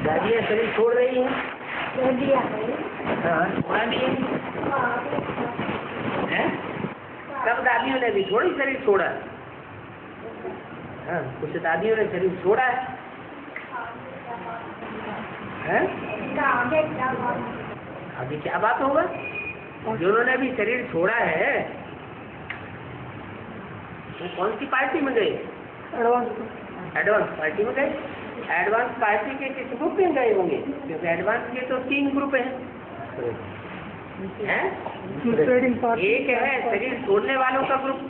दादियाँ शरीर छोड़ रही हैं। हाँ, छोड़ा भी है। सब दादियों ने भी थोड़ी शरीर छोड़ा। हाँ, कुछ दादियों ने शरीर छोड़ा है? आगे क्या बात होगा? जिन्होंने भी शरीर छोड़ा है वो कौन सी पार्टी में गए? एडवांस पार्टी में गए। एडवांस पार्टी के किस ग्रुप में गए होंगे? क्योंकि एडवांस के तो 3 ग्रुप हैं। एक है शरीर छोड़ने वालों का ग्रुप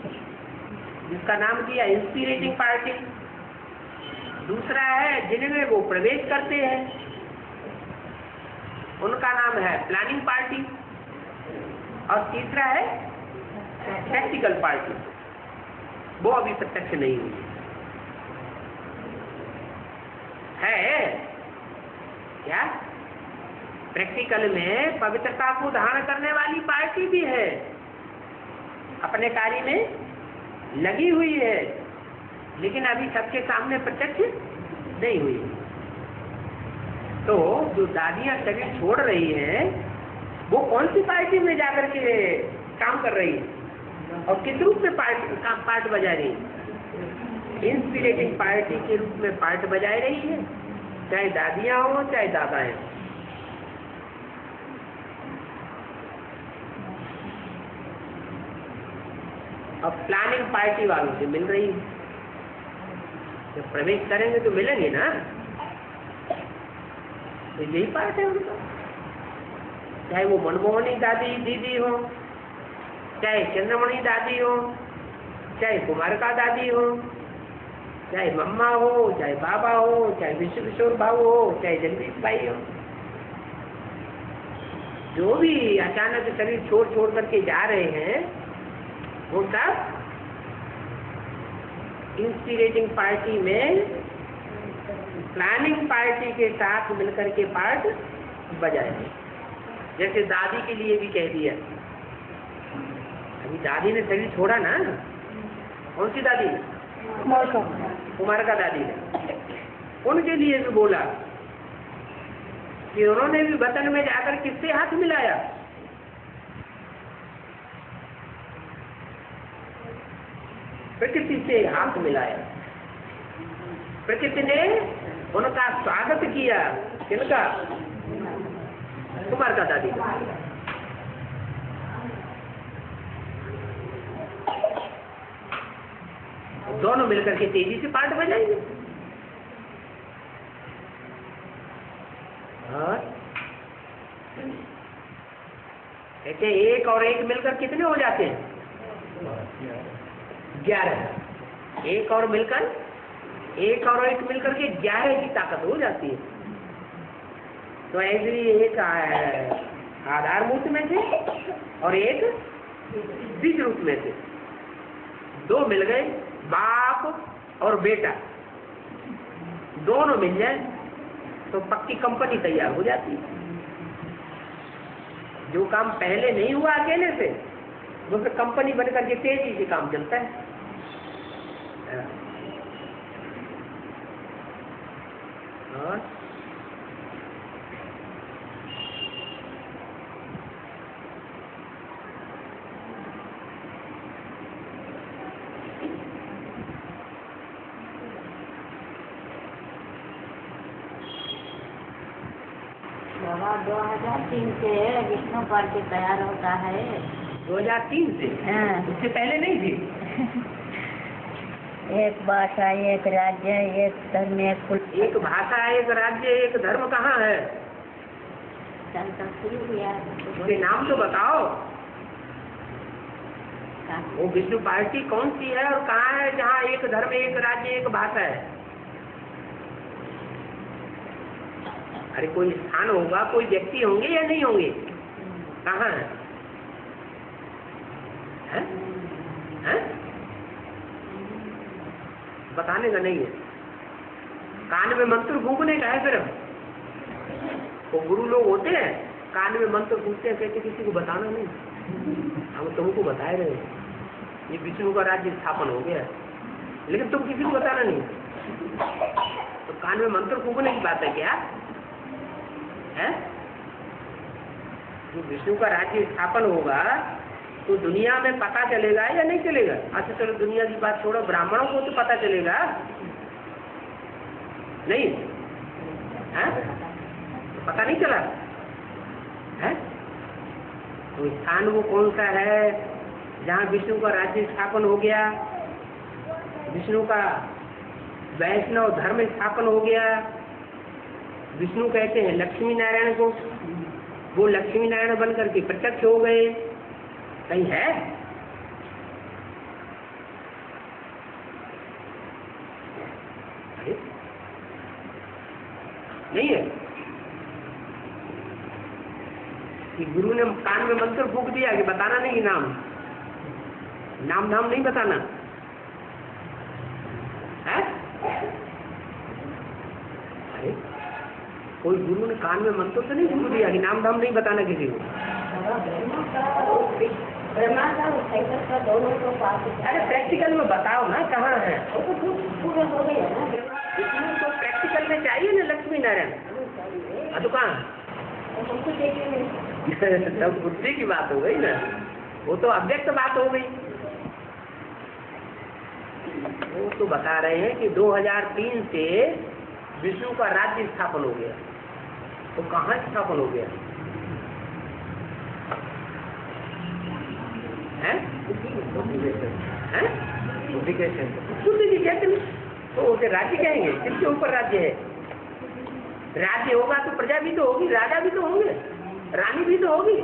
जिसका नाम दिया इंस्पिरेटिंग पार्टी। दूसरा है जिनमें वो प्रवेश करते हैं, उनका नाम है प्लानिंग पार्टी। और तीसरा है प्रैक्टिकल पार्टी, वो अभी प्रत्यक्ष नहीं हुई है। क्या प्रैक्टिकल में पवित्रता को धारण करने वाली पार्टी भी है, अपने कार्य में लगी हुई है, लेकिन अभी सबके सामने प्रत्यक्ष नहीं हुई। तो जो दादियां शरीर छोड़ रही हैं वो कौन सी पार्टी में जाकर के काम कर रही है और किस रूप में पार्ट बजा रही है? इंस्पिरेटिंग पार्टी के रूप में पार्ट बजा रही है, चाहे दादियां हो चाहे दादा हैं। अब प्लानिंग पार्टी वालों से मिल रही है। जब प्रवेश करेंगे तो मिलेंगे ना, तो यही पार्ट है उनका। चाहे वो मनमोहनी दादी दीदी हो, चाहे चंद्रमणि दादी हो, चाहे कुमारका दादी हो, चाहे मम्मा हो, चाहे बाबा हो, चाहे विश्व किशोर बाबू हो, चाहे जगदीश भाई हो, जो भी अचानक शरीर छोड़ करके जा रहे हैं वो सब इंस्पिरेटिंग पार्टी में प्लानिंग पार्टी के साथ मिलकर के पार्ट बजाएंगे। जैसे दादी के लिए भी कह दिया, अभी दादी ने शरीर छोड़ा ना। कौन सी दादी? कुमारका दादी ने। उनके लिए भी बोला कि उन्होंने भी वतन में जाकर किससे हाथ मिलाया? प्रकृति से हाथ मिलाया। प्रकृति ने उनका स्वागत किया। किनका? कुमारका दादी का। दोनों मिलकर के तेजी से पार्ट बजाएंगे। कहते एक और एक मिलकर कितने हो जाते हैं? 11। एक और एक मिलकर के 11 की ताकत हो जाती है। तो ऐसे एक आधार मूर्त में थे और एक बीज रूप में थे। 2 मिल गए, बाप और बेटा दोनों मिल जाए तो पक्की कंपनी तैयार हो जाती है। जो काम पहले नहीं हुआ अकेले से, वो फिर कंपनी बनकर के तेजी से काम चलता है। और 2003 से विष्णु पार्टी तैयार होता है। 2003 से? हाँ। उससे पहले नहीं थी? एक भाषा, एक राज्य, एक धर्म, एक भाषा, एक राज्य, एक धर्म कहाँ है? उसके नाम तो बताओ। वो विष्णु पार्टी कौन सी है और कहाँ है जहाँ एक धर्म, एक राज्य, एक भाषा है? अरे कोई स्थान होगा, कोई व्यक्ति होंगे या नहीं होंगे? कहाँ है? हैं? बताने का नहीं है। कान में मंत्र फूंकने का है सिर्फ। वो गुरु लोग होते हैं कान में मंत्र फूंकते हैं, कहते किसी को बताना नहीं। हम तुमको बताए रहे ये विष्णु का राज्य स्थापन हो गया, लेकिन तुम किसी को बताना नहीं। कान में मंत्र फूकने की बात है क्या है? जो विष्णु का राज्य स्थापन होगा तो दुनिया में पता चलेगा या नहीं चलेगा? अच्छा चलो दुनिया की बात छोड़ो, ब्राह्मणों को तो पता चलेगा नहीं है? तो पता नहीं चला है? तो स्थान वो कौन सा है जहाँ विष्णु का राज्य स्थापन हो गया, विष्णु का वैष्णव धर्म स्थापन हो गया। विष्णु कहते हैं लक्ष्मी नारायण को, वो लक्ष्मी नारायण बन करके प्रत्यक्ष हो गए। कहीं है? नहीं है कि गुरु ने कान में मंत्र फूक दिया कि बताना नहीं नाम धाम नहीं बताना है? अरे कोई गुरु ने कान में मंत्र तो नहीं फूक दिया कि नाम धाम नहीं बताना किसी को? अरे प्रैक्टिकल में बताओ ना कहाँ है? तो प्रैक्टिकल में चाहिए ना लक्ष्मी नारायण। तो कहाँ? सब बुद्धि की बात हो गई ना, वो तो अव्यक्त बात हो गई। वो तो बता रहे हैं कि 2003 से विष्णु का राज्य स्थापन हो गया। तो कहाँ स्थापन हो गया है? बुद्धि कैसे? बुद्धि की कहते नहीं तो उसे राज्य कहेंगे? किसके ऊपर राज्य है? राज्य होगा तो प्रजा भी तो होगी, राजा भी तो होंगे, रानी भी तो होगी।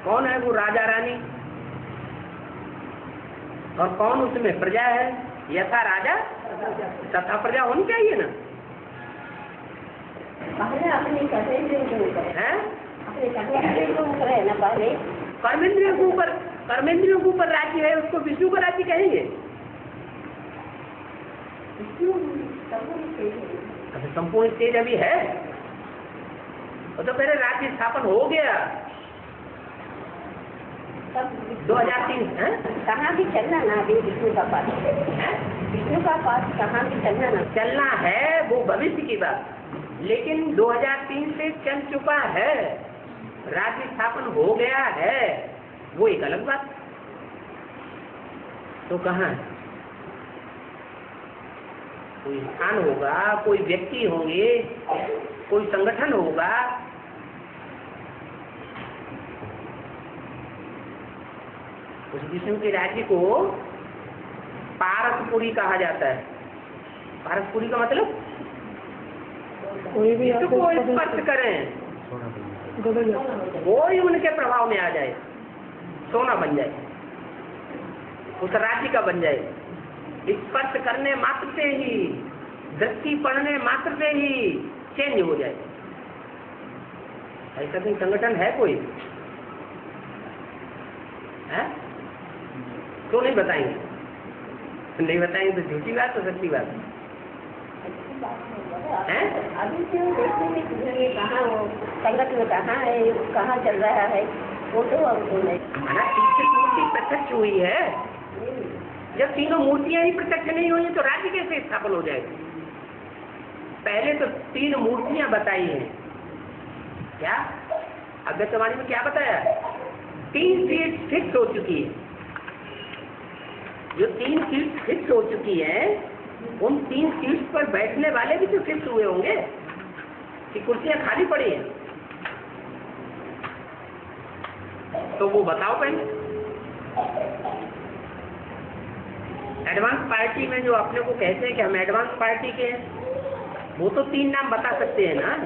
कौन है वो राजा रानी और कौन उसमें प्रजा है? यथा राजा तथा प्रजा होनी चाहिए ना। पहले अपने कर्मेंद्रियों के ऊपर है, अपने कर्मेंद्रियों के ऊपर है ना। पहले कर्मेंद्रियों के ऊपर राज्य है, उसको विष्णु का राज्य कहेंगे। संपूर्ण स्टेज अभी है, तो पहले राज्य स्थापन हो गया 2003 है। कहाँ भी चलना ना अभी विष्णु का पास है, विष्णु का पास कहाँ भी चलना ना चलना है, वो भविष्य की बात। लेकिन 2003 से चल चुका है, राज्य स्थापन हो गया है, वो एक अलग बात। तो कहाँ है? कोई स्थान होगा, कोई व्यक्ति होंगे, कोई संगठन होगा। उस विष्णु के राज्य को पारसपुरी कहा जाता है। पारसपुरी का मतलब जिसको स्पर्श करें कोई उनके प्रभाव में आ जाए, सोना बन जाए, उस राज्य का बन जाए। स्पर्श करने मात्र से ही, दृष्टि पड़ने मात्र से ही चेंज हो जाए। ऐसा कोई संगठन है कोई है? क्यों नहीं बताएंगे? नहीं बताएंगे तो झूठी बात तो सच्ची बात है। अभी क्यों देखने में किसी कहाँ वो संगठन कहाँ है, कहाँ चल रहा है, वो तो हमको नहीं। हमारा तीसरी मूर्ति प्रत्यक्ष हुई है। जब तीनों मूर्तियां ही प्रत्यक्ष नहीं हुई तो राज्य कैसे स्थापन हो जाएगा? पहले तो 3 मूर्तियां बताई हैं। क्या अगस्त्यवाणी में क्या बताया? 3 सीट फिक्स हो चुकी है। जो 3 सीट फिक्स हो चुकी है, उन 3 सीट पर बैठने वाले भी तो फिक्स हुए होंगे कि कुर्सियां खाली पड़ी हैं। तो वो बताओ पहले। एडवांस पार्टी में जो अपने को कहते हैं कि हम एडवांस पार्टी के हैं, वो तो 3 नाम बता सकते हैं ना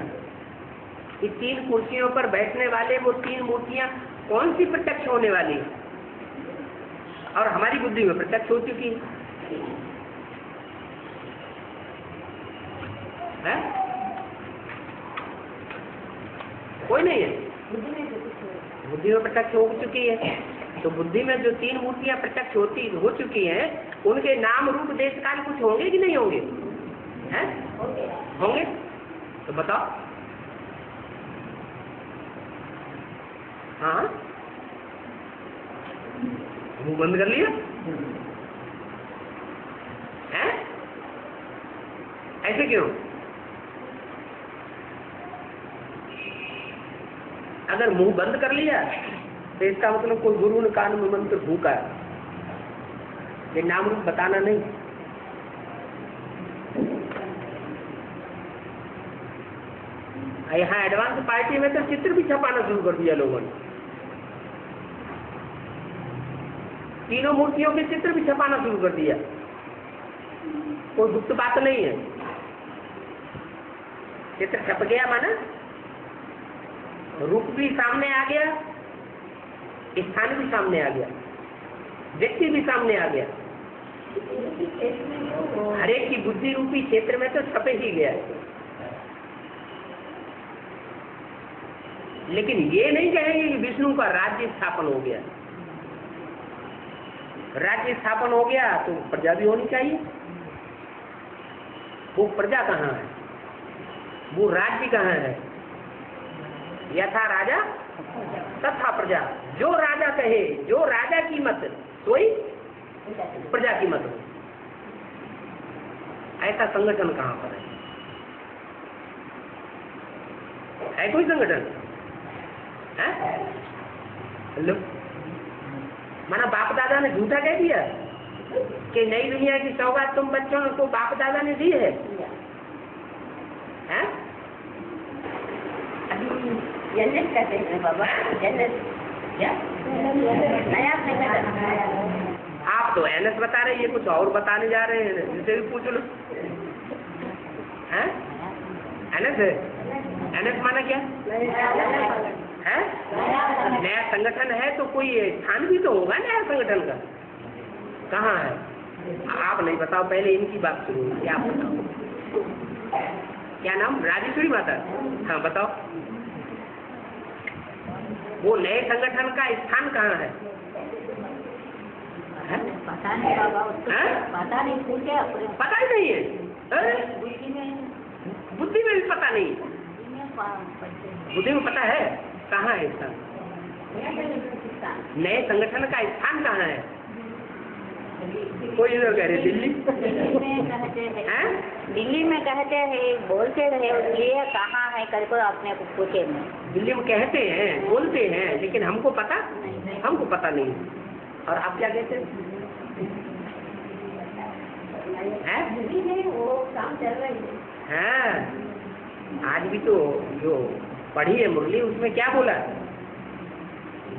कि 3 कुर्सियों पर बैठने वाले वो 3 मूर्तियां कौन सी प्रत्यक्ष होने वाली है। और हमारी बुद्धि में प्रत्यक्ष हो चुकी है? कोई नहीं है, बुद्धि में प्रत्यक्ष हो चुकी है। तो बुद्धि में जो 3 मूर्तियां प्रत्यक्ष हो चुकी हैं, उनके नाम रूप देश काल कुछ होंगे कि नहीं होंगे? हैं? होंगे। तो बताओ। हाँ, मुंह बंद कर लिया है? ऐसे क्यों? अगर मुंह बंद कर लिया तो इसका मतलब कोई गुरु ने कान में मंत्र फूका है, ये नाम रूप बताना नहीं। यहाँ एडवांस पार्टी में तो चित्र भी छपाना शुरू कर दिया लोगों ने, तीनों मूर्तियों के चित्र भी छपाना शुरू कर दिया। कोई गुप्त बात नहीं है, चित्र छप गया माना रूप भी सामने आ गया, स्थान भी सामने आ गया, व्यक्ति भी सामने आ गया, हर एक की बुद्धि रूपी क्षेत्र में तो छपे ही गया है। लेकिन ये नहीं कहेंगे कि विष्णु का राज्य स्थापन हो गया। राज्य स्थापन हो गया तो प्रजा भी होनी चाहिए। वो प्रजा कहाँ है, वो राज्य कहाँ है? यथा राजा तथा प्रजा, जो राजा कहे, जो राजा की मत सोई प्रजा की मत हो, ऐसा संगठन कहाँ पर है कोई संगठन? हेलो, माना बाप दादा ने झूठा कह दिया कि नई दुनिया की सौगात तुम बच्चों को बाप दादा ने दी है? जन्नत कहते हैं बाबा, जन्नत क्या नया संगठन। आप तो एनएस बता रहे, ये कुछ और बताने जा रहे हैं, जिसे भी पूछ लो। एनएस है? एनएस माना क्या है? नया संगठन है तो कोई स्थान भी तो होगा नया संगठन का। कहाँ है? आप नहीं बताओ, पहले इनकी बात शुरू हुई। क्या बताओ, क्या नाम? राजेश्वरी माता। हाँ बताओ, वो नए संगठन का स्थान कहाँ है? पता नहीं बाबा, पता नहीं, पता ही नहीं है। बुद्धि में भी पता नहीं, बुद्धि में पता है कहाँ है स्थान? नए संगठन का स्थान कहाँ है? कोई इधर कह रहे दिल्ली हैं, दिल्ली में कहते हैं, बोलते रहे, ये कहाँ है करके अपने को पूछे नहीं। दिल्ली में कहते हैं, बोलते हैं, लेकिन हमको पता नहीं। और आप क्या कहते हैं? वो काम चल रही है। हाँ, आज भी तो जो पढ़ी है मुरली, उसमें क्या बोला?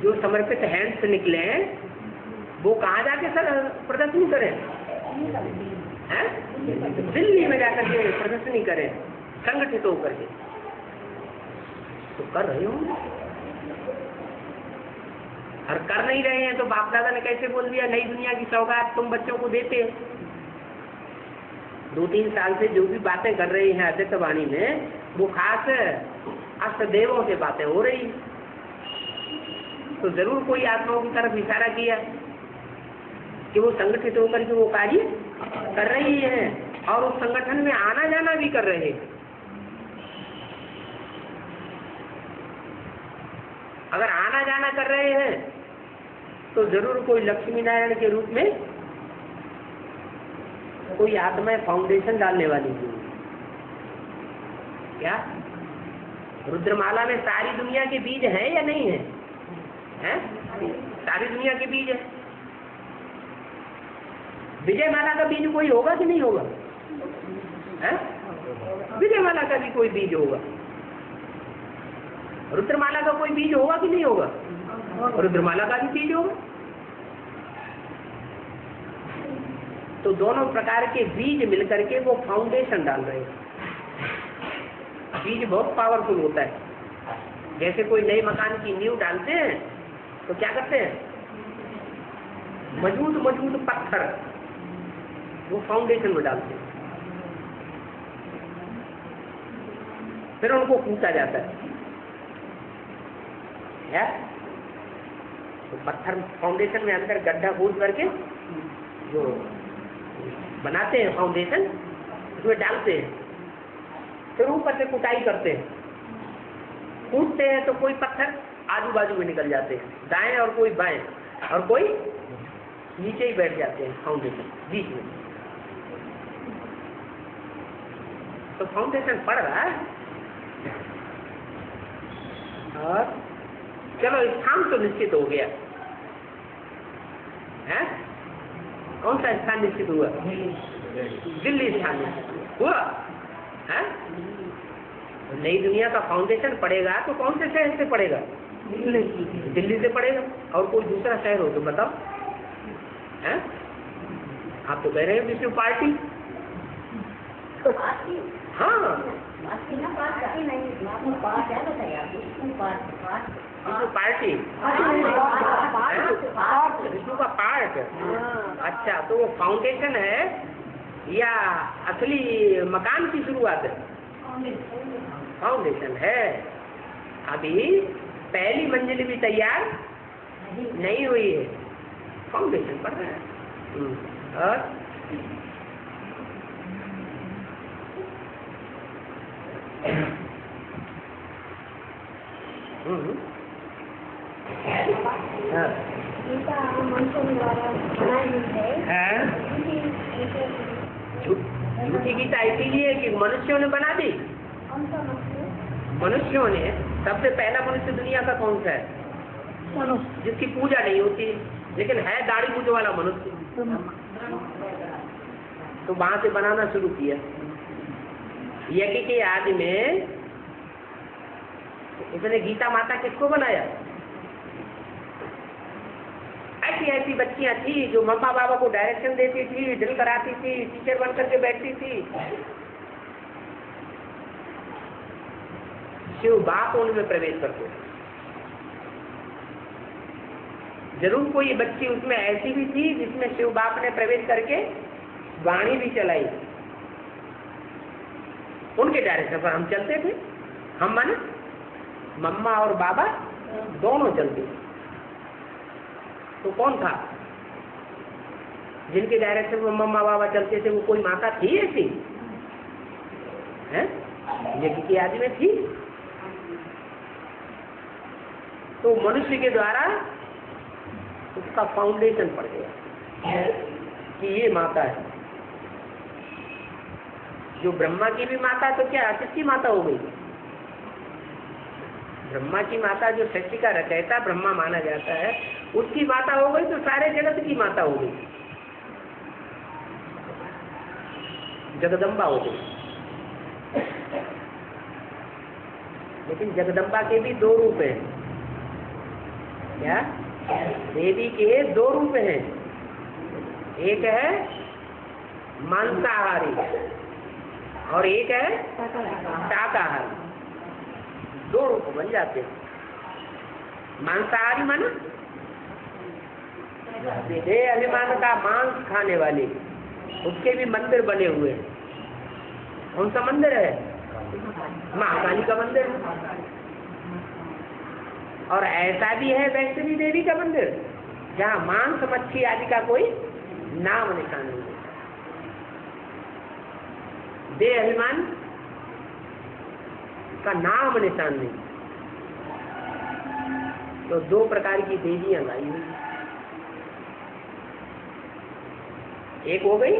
जो समर्पित हैंड से निकले वो कहाँ जाके सर प्रदर्शनी करें? हैं? दिल्ली में जाकर के प्रदर्शनी करें, संगठित होकर के। तो कर रहे हो, और कर नहीं रहे हैं तो बाप दादा ने कैसे बोल दिया नई दुनिया की सौगात तुम बच्चों को देते? 2-3 साल से जो भी बातें कर रही हैं अद्वैत वाणी में, वो खास अष्टदेवों से बातें हो रही, तो जरूर कोई आत्माओं की तरफ इशारा किया कि वो संगठित होकर के वो कार्य कर रही है और उस संगठन में आना जाना भी कर रहे हैं। अगर आना जाना कर रहे हैं तो जरूर कोई लक्ष्मी नारायण के रूप में कोई आत्मा फाउंडेशन डालने वाली थी। क्या रुद्रमाला में सारी दुनिया के बीज है या नहीं है? हैं? सारी दुनिया के बीज है। विजय माला का बीज कोई होगा कि नहीं होगा? हैं? विजय माला का भी कोई बीज होगा, रुद्रमाला का कोई बीज होगा कि नहीं होगा? रुद्रमाला का भी बीज होगा। तो दोनों प्रकार के बीज मिलकर के वो फाउंडेशन डाल रहे हैं। बीज बहुत पावरफुल होता है। जैसे कोई नए मकान की नींव डालते हैं तो क्या करते हैं? मजबूत पत्थर वो फाउंडेशन में डालते हैं, फिर उनको कूटा जाता है। तो पत्थर फाउंडेशन में अंदर गड्ढा खोद करके जो बनाते हैं फाउंडेशन, उसमें डालते हैं, फिर ऊपर से कुटाई करते हैं, कूटते हैं तो कोई पत्थर आजू बाजू में निकल जाते हैं, दाएं और कोई बाएं, और कोई नीचे ही बैठ जाते हैं फाउंडेशन बीच में। तो फाउंडेशन पड़ रहा है। और चलो स्थान तो निश्चित हो गया है। कौन सा स्थान निश्चित हुआ? दिल्ली स्थान निश्चित हुआ है। नई दुनिया का फाउंडेशन पड़ेगा तो कौन से शहर से पड़ेगा? दिल्ली से पड़ेगा। और कोई दूसरा शहर हो तो बताओ है? आप तो कह रहे हैं विष्णु पार्टी। हाँ विष्णु पार्टी, विष्णु का पार्ट। अच्छा, तो वो फाउंडेशन है या असली मकान की शुरुआत है? फाउंडेशन है। अभी पहली मंजिल भी तैयार नहीं हुई है, फाउंडेशन पड़ रहा है। और झूठी गीता इसीलिए कि मनुष्यों ने बना दी। मनुष्यों ने, सबसे पहला मनुष्य दुनिया का कौन सा है? जिसकी पूजा नहीं होती लेकिन है दाढ़ी मूंछ वाला मनुष्य। तो वहां से बनाना शुरू किया। यज्ञ के आदि में इसने गीता माता किसको बनाया? ऐसी ऐसी बच्चियां थी जो मम्मा बाबा को डायरेक्शन देती थी, ड्रिल कराती थी, टीचर बन करके बैठती थी। शिव बाप उनमें प्रवेश करते। जरूर कोई बच्ची उसमें ऐसी भी थी जिसमें शिव बाप ने प्रवेश करके वाणी भी चलाई। उनके डायरेक्शन पर हम चलते थे। हम माने मम्मा और बाबा दोनों चलते। तो कौन था जिनके डायरेक्शन में मम्मा बाबा चलते थे? वो कोई माता थी ऐसी है? यज्ञ की आदि में थी। तो मनुष्य के द्वारा उसका फाउंडेशन पड़ गया कि ये माता है। जो ब्रह्मा की भी माता, तो क्या किसकी माता हो गई? ब्रह्मा की माता, जो सृष्टि का रचयिता ब्रह्मा माना जाता है, उसकी माता हो गई तो सारे जगत की माता हो गई, जगदम्बा हो गई। लेकिन जगदम्बा के भी दो रूप हैं। क्या? देवी के दो रूप हैं। एक है मांसाहारी और एक है शाकाहारी। दो रूप बन जाते हैं। मांसाहारी माना देह अभिमान का मांस खाने वाले, उसके भी मंदिर बने हुए हैं। कौन सा मंदिर है? महाकाली का मंदिर है। और ऐसा भी है वैष्णवी देवी का मंदिर, जहाँ मांस मच्छी आदि का कोई नाम निशान नहीं है। देह अभिमान का नाम निशान नहीं। तो दो प्रकार की देवियां लाई हुई। एक हो गई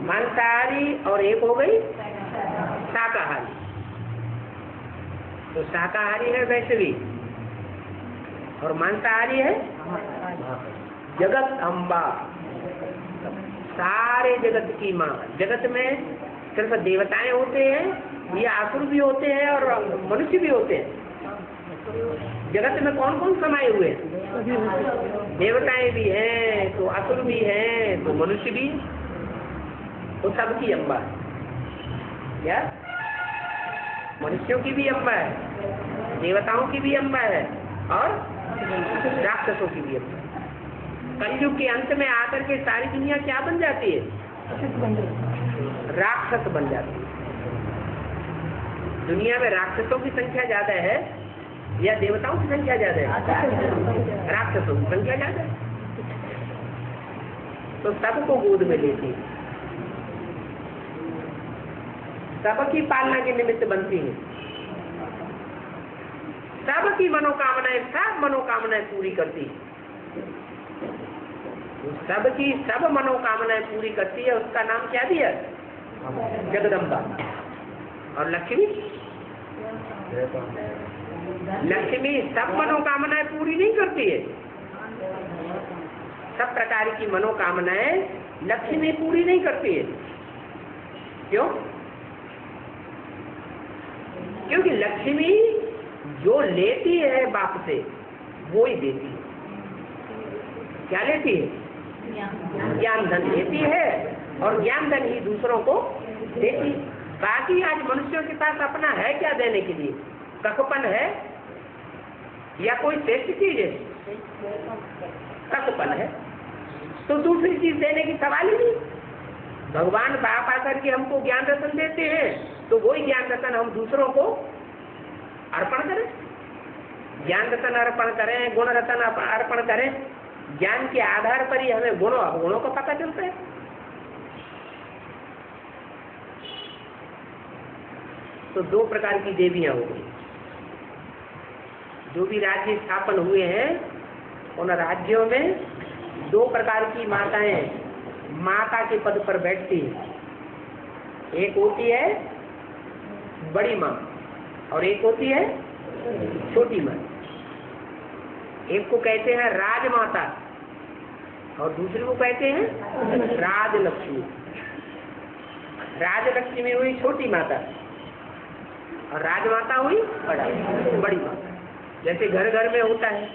मांसाहारी और एक हो गई शाकाहारी। तो शाकाहारी है वैष्णवी और मांसाहारी है जगत अम्बा, सारे जगत की माँ। जगत में सिर्फ देवताएं होते हैं या असुर भी होते हैं और मनुष्य भी होते हैं। जगत में कौन कौन समाये हुए हैं? देवताएं भी हैं तो असुर भी हैं तो मनुष्य भी। तो सबकी अम्बा है। क्या? मनुष्यों की भी अम्बा है, देवताओं की भी अम्बा है और राक्षसों की भी अम्बा है। कलयुग के अंत में आकर के सारी दुनिया क्या बन जाती है? राक्षस बन जाती है। दुनिया में राक्षसों की संख्या ज्यादा है या देवताओं की संख्या ज्यादा है? राक्षसों की संख्या ज्यादा है। तो सबको गोद में लेती है, सबकी पालना के निमित्त बनती है, सबकी मनोकामनाएं, सब मनोकामनाएं पूरी करती है। सबकी सब मनोकामनाएं पूरी करती है, उसका नाम क्या दिया? जगदम्बा। और लक्ष्मी, लक्ष्मी सब मनोकामनाएं पूरी नहीं करती है। सब प्रकार की मनोकामनाएं लक्ष्मी पूरी नहीं करती है। क्यों? क्योंकि लक्ष्मी जो लेती है बाप से वो ही देती है। क्या लेती है? ज्ञान धन लेती है और ज्ञान धन ही दूसरों को देती है। बाकी आज मनुष्यों के पास अपना है क्या देने के लिए? कखपन है या कोई श्रेष्ठ चीज है? कखपन है, तो दूसरी चीज देने की सवाल ही नहीं। भगवान बाप आकर के हमको ज्ञान रतन देते हैं तो वही ज्ञान रतन हम दूसरों को अर्पण करें। ज्ञान रतन अर्पण करें, गुण रतन अर्पण करें। ज्ञान के आधार पर ही हमें गुणों अवगुणों का पता चलता है। तो दो प्रकार की देवियां हो गई। जो भी राज्य स्थापन हुए हैं उन राज्यों में दो प्रकार की माताएं माता के पद पर बैठती हैं। एक होती है बड़ी माँ और एक होती है छोटी माँ। एक को कहते हैं राजमाता और दूसरे को कहते हैं राजलक्ष्मी। राजलक्ष्मी हुई छोटी माता और राजमाता हुई बड़ी माता। जैसे घर घर में होता है,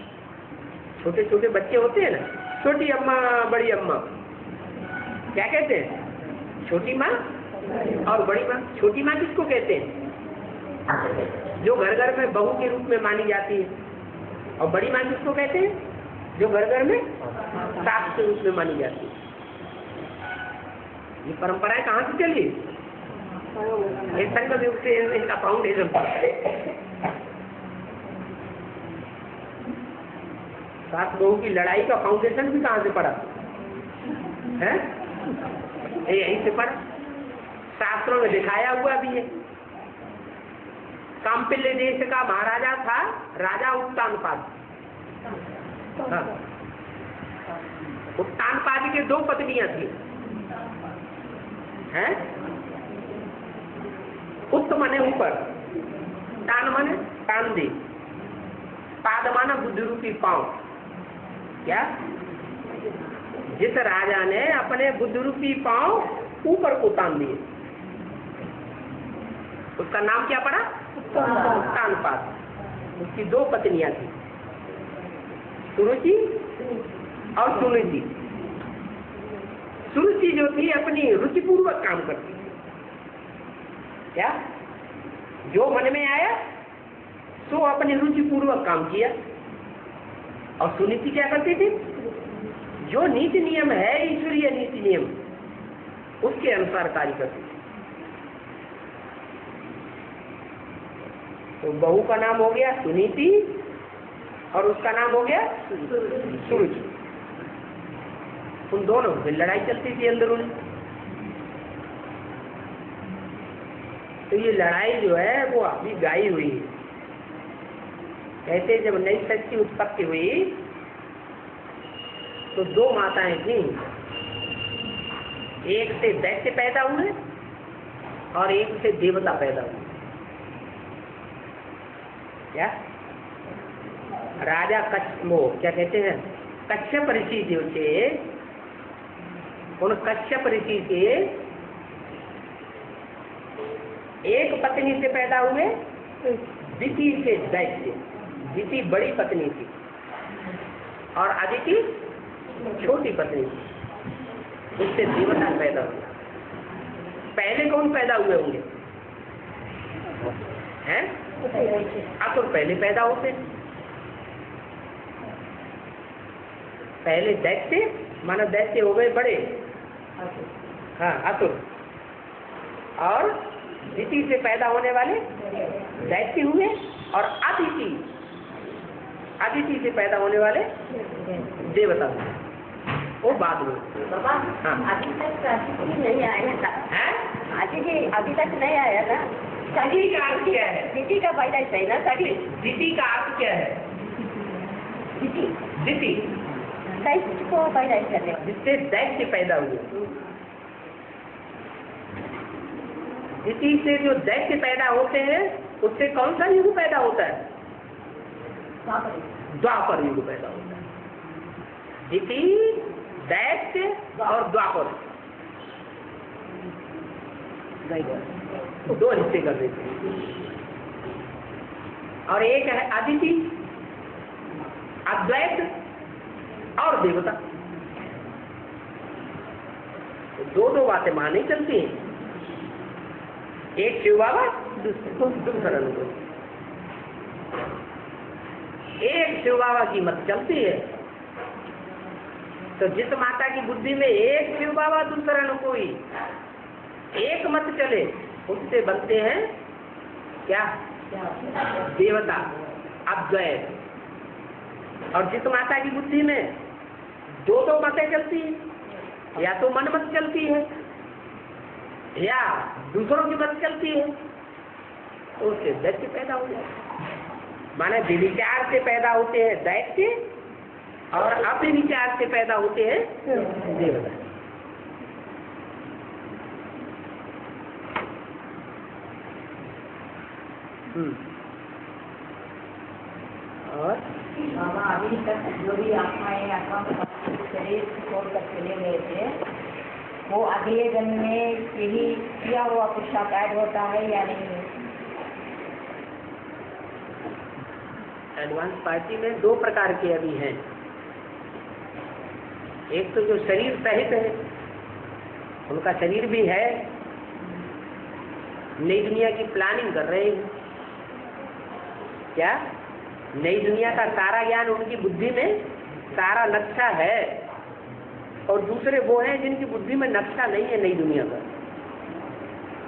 छोटे छोटे बच्चे होते हैं ना, छोटी अम्मा बड़ी अम्मा, क्या कहते हैं? छोटी माँ और बड़ी माँ। छोटी माँ किसको कहते हैं? जो घर घर में बहू के रूप में मानी जाती है। और बड़ी माँ किसको कहते हैं? जो घर घर में सास के रूप में मानी जाती है। ये परंपराएं कहाँ से चली? ये संगम युग से इनका फाउंडेशन पड़ा है। सास बहू की लड़ाई का फाउंडेशन भी कहाँ से पड़ा है? यहीं से पड़ा। शास्त्रों में दिखाया हुआ भी है। काम्पिल्य देश का महाराजा था राजा उत्तानपाद। हाँ। उत्तानपाद के दो पत्नियां थी। हैं? उत्त माने ऊपर, तान माने तान दे, पाद माना बुद्ध रूपी पांव। क्या? जिस राजा ने अपने बुद्ध रूपी पांव ऊपर को तान दिए उसका नाम क्या पड़ा? उत्तानपाद। उसकी दो पत्नियां थी, सुरुचि और सुनीति। सुरुचि जो थी अपनी रुचिपूर्वक काम करती। क्या? जो मन में आया सो अपनी रुचिपूर्वक काम किया। और सुनीति क्या करती थी? जो नीति नियम है, ईश्वरीय नीति नियम, उसके अनुसार कार्य करती थी। तो बहू का नाम हो गया सुनीति और उसका नाम हो गया सुरुचि। उन दोनों में लड़ाई चलती थी अंदरूनी। तो ये लड़ाई जो है वो अभी गाई हुई है। कहते जब नई सच की उत्पत्ति हुई तो दो माताएं थी। एक से दैत्य पैदा हुए और एक से देवता पैदा हुए। क्या? राजा क्या कहते हैं? कश्यप ऋषि जो थे, उन कश्यप ऋषि के एक पत्नी से पैदा हुए, दिति से दैत्य। दिति बड़ी पत्नी थी और अदिति छोटी पत्नी थी। उससे देवता पैदा हुआ। पहले कौन पैदा हुए होंगे? हैं? असुर पहले पैदा होते। पहले दैत्य, मानो दैत्य हो गए बड़े, हाँ असुर, और दिति से पैदा होने वाले दैत्य हुए और अदिति से पैदा होने वाले देवता हुए। वो बाद में। हाँ। अभी तक अदिति नहीं आया था। हैं? अदिति अभी तक नहीं आया था। दिति का अर्थ क्या है? दिति का पैदा है ना सभी। दिति का अर्थ क्या है? दिति दैत्य को पैदा करने। जिससे दैत्य पैदा हुए। इसी से जो दैत्य पैदा होते हैं उससे कौन सा युग पैदा होता है? द्वापर युग पैदा होता है। इसी दैत्य और द्वापर दो हिस्से कर देते हैं। और एक है अदिति, अद्वैत और देवता। दो बातें माने चलती हैं, एक शिव बाबा दूसरा अनुकूल। एक शिव बाबा की मत चलती है तो जिस माता की बुद्धि में एक शिव बाबा दूसरा अनुकोई एक मत चले उससे बनते हैं क्या? देवता, अद्वैत। और जिस माता की बुद्धि में दो मतें चलती है, या तो मन मत चलती है या दूसरों की मत चलती है, तो उससे दैत्य पैदा हो जाता है। माने विचार से पैदा होते हैं दैत्य और अपने विचार से पैदा होते हैं देवता। और बाबा अभी तक जो भी आत्माएं आत्मा शरीर छोड़ कर चले गए थे वो अगले जन्म में यही किया हुआ पुरुषार्थ ऐड होता है या नहीं? एडवांस पार्टी में दो प्रकार के अभी हैं। एक तो जो शरीर सहित है, उनका शरीर भी है, नई दुनिया की प्लानिंग कर रहे हैं। क्या? नई दुनिया का सारा ज्ञान उनकी बुद्धि में, सारा नक्शा है। और दूसरे वो हैं जिनकी बुद्धि में नक्शा नहीं है नई दुनिया का।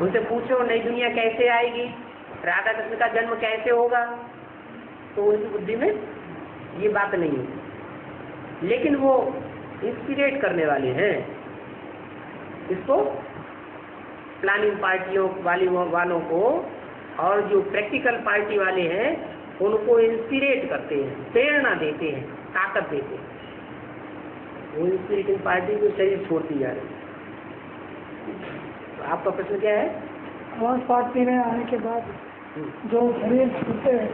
उनसे पूछो नई दुनिया कैसे आएगी, राधा कृष्ण का जन्म कैसे होगा, तो उनकी बुद्धि में ये बात नहीं है। लेकिन वो इंस्पिरेट करने वाले हैं इसको, प्लानिंग पार्टियों वालों को, और जो प्रैक्टिकल पार्टी वाले हैं उनको इंस्पिरेट करते हैं, प्रेरणा देते हैं, ताकत देते हैं। वो इंस्पिरेटिंग पार्टी को शरीर छोड़ती जा रही है। तो आपका प्रश्न क्या है? आवाज पार्टी में आने के बाद जो शरीर छूटते हैं,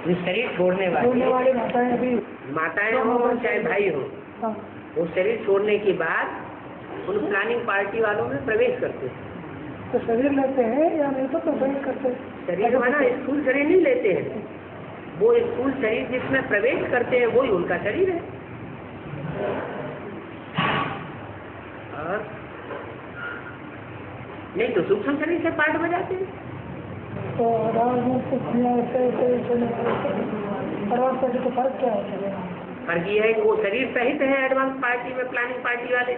जो शरीर छोड़ने वाली माताएं अभी माताएं हो चाहे भाई हो, हाँ, वो शरीर छोड़ने के बाद उन प्लानिंग पार्टी वालों में प्रवेश करते हैं। तो शरीर लेते हैं या नहीं तो प्रवेश करते हैं? शरीर माना स्थूल शरीर नहीं लेते हैं, वो स्थूल शरीर जिसमें प्रवेश करते हैं वही उनका शरीर है। और नहीं तो सूक्ष्म शरीर से पार्ट में जाते हैं। तो आवाज पार्टी तो फर्क क्या है? फर्क ये है कि वो शरीर सहित है एडवांस पार्टी में, प्लानिंग पार्टी वाले,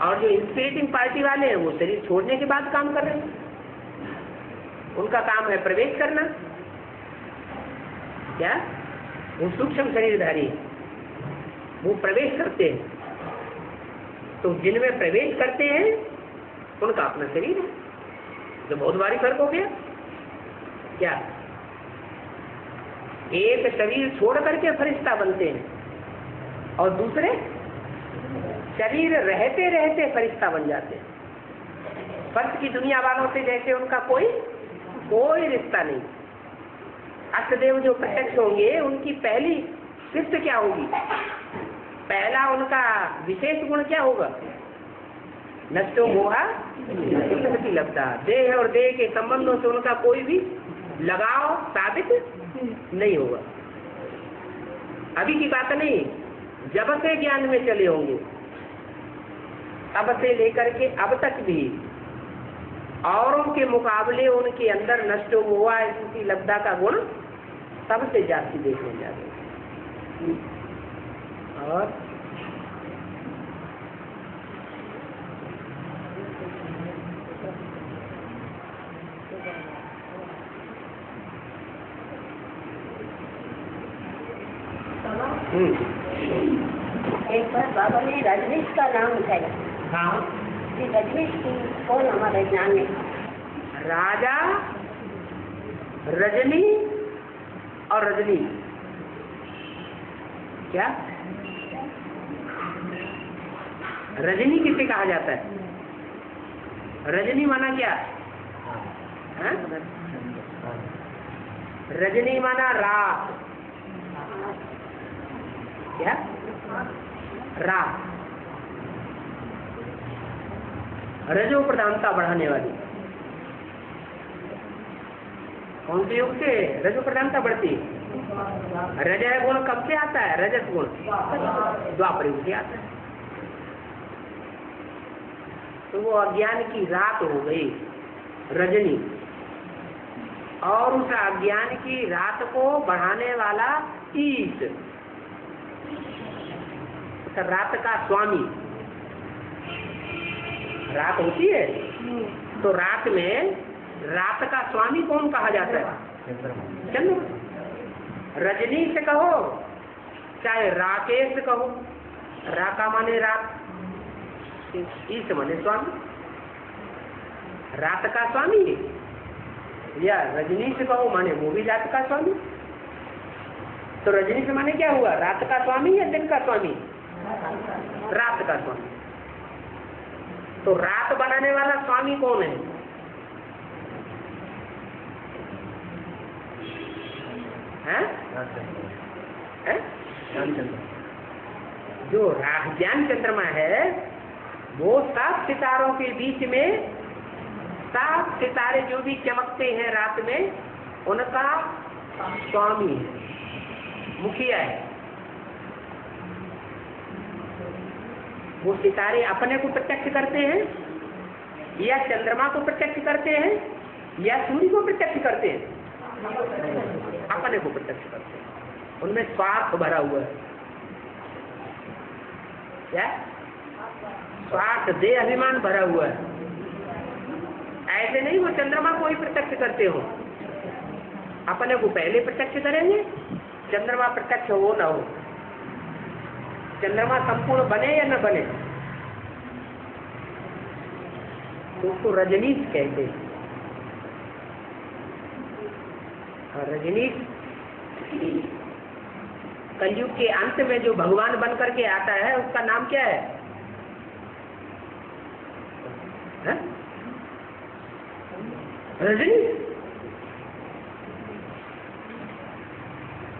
और जो इंस्पिरेटिंग पार्टी वाले हैं वो शरीर छोड़ने के बाद काम कर रहे हैं। उनका काम है प्रवेश करना। क्या? वो सूक्ष्म शरीरधारी वो प्रवेश करते हैं। तो जिनमें प्रवेश करते हैं उनका अपना शरीर है। तो बहुत भारी फर्क हो गया। क्या? एक शरीर छोड़ करके फरिश्ता बनते हैं और दूसरे शरीर रहते रहते फरिश्ता बन जाते हैं। फर्श की दुनिया वालों से जैसे उनका कोई रिश्ता नहीं। अष्टदेव जो प्रत्यक्ष होंगे उनकी पहली शिफ्ट क्या होगी? पहला उनका विशेष गुण क्या होगा? नष्टो मोहा की लब्धा। देह और देह के संबंधों से उनका कोई भी लगाव साबित नहीं होगा। अभी की बात नहीं, जब से ज्ञान में चले होंगे तब से लेकर के अब तक भी औरों के मुकाबले उनके अंदर नष्टो मोहा की लब्धा का गुण सबसे जास्ती देखने जाते हैं। और एक बार बाबा ने रजनीश का नाम उठाया। हाँ, कि रजनीश कौन हमारे ज्ञान में? राजा, रजनी और रजनी। क्या? रजनी किसे कहा जाता है? रजनी माना क्या? हाँ? रजनी माना रात, क्या रात, रजो प्रधानता बढ़ाने वाली। कौन से युग से रजो प्रधानता बढ़ती है? रजय गुण कब से आता है? रजत गुण द्वापर युग से आता है। तो वो अज्ञान की रात हो गई रजनी, और उस अज्ञान की रात को बढ़ाने वाला ईश, रात का स्वामी। रात होती है तो रात में रात का स्वामी कौन कहा जाता है? चंद्रमा। रजनी से कहो चाहे राकेश कहो, राका माने रात, ईश माने स्वामी, रात का स्वामी, या रजनी से कहो माने वो भी रात का स्वामी। तो रजनी से माने क्या हुआ? रात का स्वामी या दिन का स्वामी? रात का स्वामी। तो रात बनाने वाला स्वामी कौन है? हैं? हैं? जो ज्ञान चंद्रमा है वो 7 सितारों के बीच में, 7 सितारे जो भी चमकते हैं रात में, उनका स्वामी है, मुखिया है। वो सितारे अपने को प्रत्यक्ष करते हैं या चंद्रमा को प्रत्यक्ष करते हैं या सूर्य को प्रत्यक्ष करते हैं? अपने को प्रत्यक्ष करते हैं। उनमें स्वार्थ भरा हुआ है। क्या? स्वार्थ, देह अभिमान भरा हुआ है। ऐसे नहीं वो चंद्रमा को ही प्रत्यक्ष करते हो, अपने को पहले प्रत्यक्ष करेंगे, चंद्रमा प्रत्यक्ष हो ना हो, चंद्रमा संपूर्ण बने या न बने, तो उसको रजनीश कहते हैं। रजनीश कलयुग के अंत में जो भगवान बन करके आता है उसका नाम क्या है? रजनीश।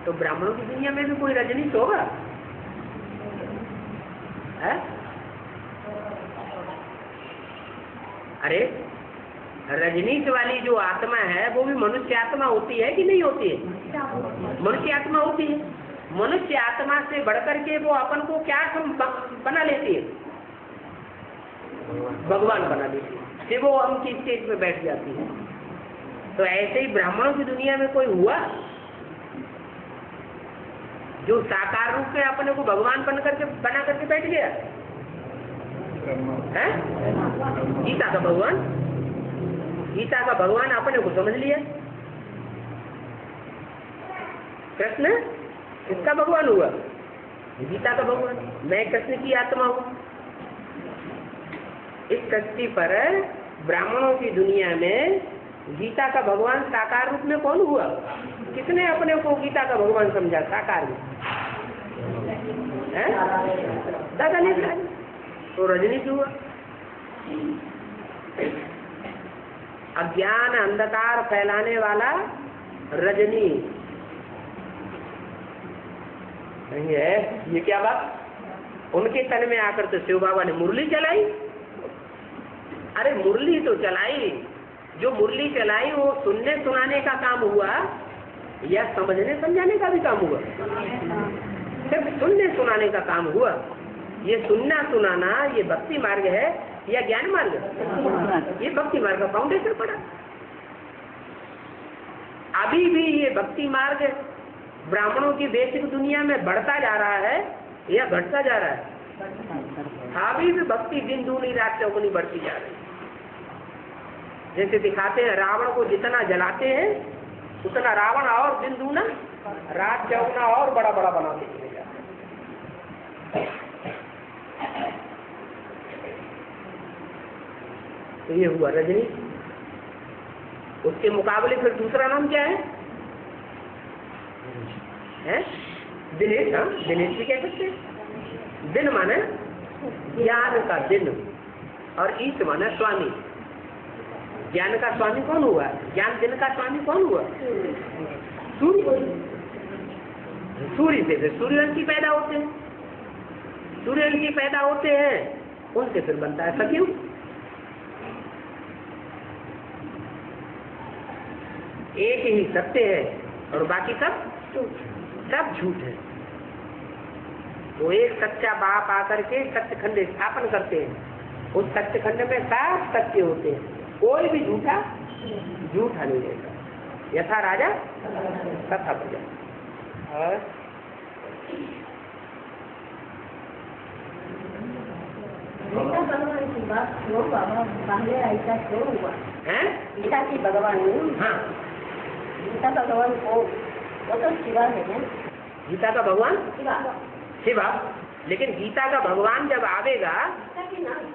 तो ब्राह्मणों की दुनिया में भी कोई रजनीश होगा? है? अरे रजनीश वाली जो आत्मा है वो भी मनुष्य आत्मा होती है कि नहीं होती है? मनुष्य आत्मा होती है। मनुष्य आत्मा से बढ़कर के वो अपन को क्या बना लेती है? भगवान बना लेती है। फिर वो हम की स्टेज पे बैठ जाती है। तो ऐसे ही ब्राह्मणों की दुनिया में कोई हुआ जो साकार रूप में अपने को भगवान बना करके बैठ गया है? गीता का भगवान, गीता का भगवान अपने को समझ लिया। कृष्ण किसका भगवान हुआ? गीता का भगवान। मैं कृष्ण की आत्मा हूँ। इस सृष्टि पर ब्राह्मणों की दुनिया में गीता का भगवान साकार रूप में कौन हुआ? किसने अपने को गीता का भगवान समझा साकार में? दादा ने। तो रजनीश हुआ। अज्ञान अंधकार फैलाने वाला रजनी नहीं है। ये क्या बात? उनके तन में आकर तो शिव बाबा ने मुरली चलाई। अरे मुरली तो चलाई, जो मुरली चलाई वो सुनने सुनाने का काम हुआ या समझने समझाने का भी काम हुआ? सिर्फ सुनने सुनाने का काम हुआ। ये सुनना सुनाना ये भक्ति मार्ग है या ज्ञान मार्ग? ये भक्ति मार्ग का फाउंडेशन पड़ा। अभी भी ये भक्ति मार्ग ब्राह्मणों की वैश्विक दुनिया में बढ़ता जा रहा है या घटता जा रहा है? अभी भी भक्ति दिन दूनी रात चौगुनी बढ़ती जा रही है। जैसे दिखाते हैं रावण को जितना जलाते हैं उतना रावण और दिन दूना रात चौगुना और बड़ा बड़ा बनाते चले जाते हैं। तो ये हुआ रजनी। उसके मुकाबले फिर दूसरा नाम क्या है? दिनेश। हाँ, दिनेश भी कह सकते हैं। दिन माने ज्ञान का दिन और ईश माने स्वामी। ज्ञान का स्वामी कौन हुआ? ज्ञान दिन का स्वामी कौन हुआ? सूर्य। सूर्य से सूर्यवंशी पैदा होते हैं, सूर्यवंशी पैदा होते हैं, उनसे फिर बनता है सतयुग। एक ही सत्य है और बाकी सब झूठ है। वो एक सच्चा बाप आकर के सत्यखंड स्थापन करते हैं, उस सत्यखंड में सब सत्य होते हैं, कोई भी झूठा नहीं रहता। यथा राजा तथा प्रजा। और गीता भगवान की बात क्यों बाबा पहले ऐसा क्यों हुआ है? गीता की भगवान, हाँ, गीता भगवान को वो तो शिवा है ना, गीता का भगवान शिवा शिवा। लेकिन गीता का भगवान जब आवेगा,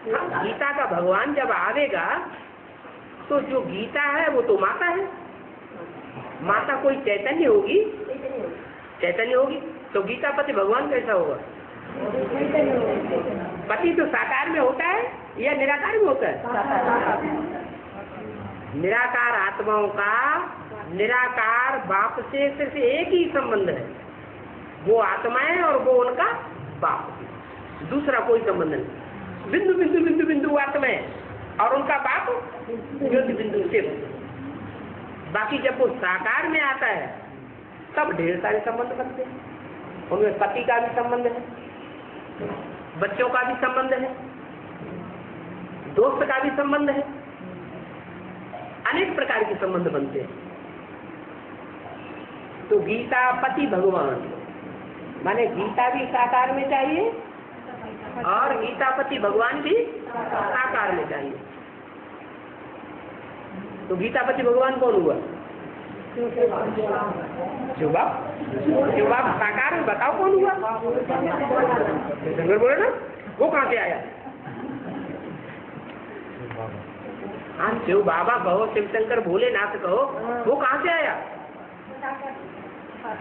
ना गीता का भगवान जब आवेगा तो जो गीता है वो तो माता है। माता कोई चैतन्य होगी, चैतन्य होगी तो गीता पति भगवान कैसा होगा? पति तो साकार में होता है या निराकार में होता है? निराकार आत्माओं का निराकार बाप से सिर्फ एक ही संबंध है, वो आत्माएं और वो उनका बाप, दूसरा कोई संबंध नहीं। बिंदु बिंदु बिंदु बिंदु आत्माएं और उनका बाप ज्योति बिंदु से। बाकी जब वो साकार में आता है तब ढेर सारे संबंध बनते हैं। उनमें पति का भी संबंध है, बच्चों का भी संबंध है, दोस्त का भी संबंध है, अनेक प्रकार के संबंध बनते हैं। तो गीता पति भगवान माने गीता भी साकार में चाहिए और गीतापति भगवान भी साकार में चाहिए। तो गीतापति भगवान कौन हुआ? जो बाप साकार में बताओ कौन हुआ? शंकर बोले ना, वो कहाँ से आया? हाँ, शिव बाबा कहो, शिव शंकर भोलेनाथ कहो, वो कहाँ से आया?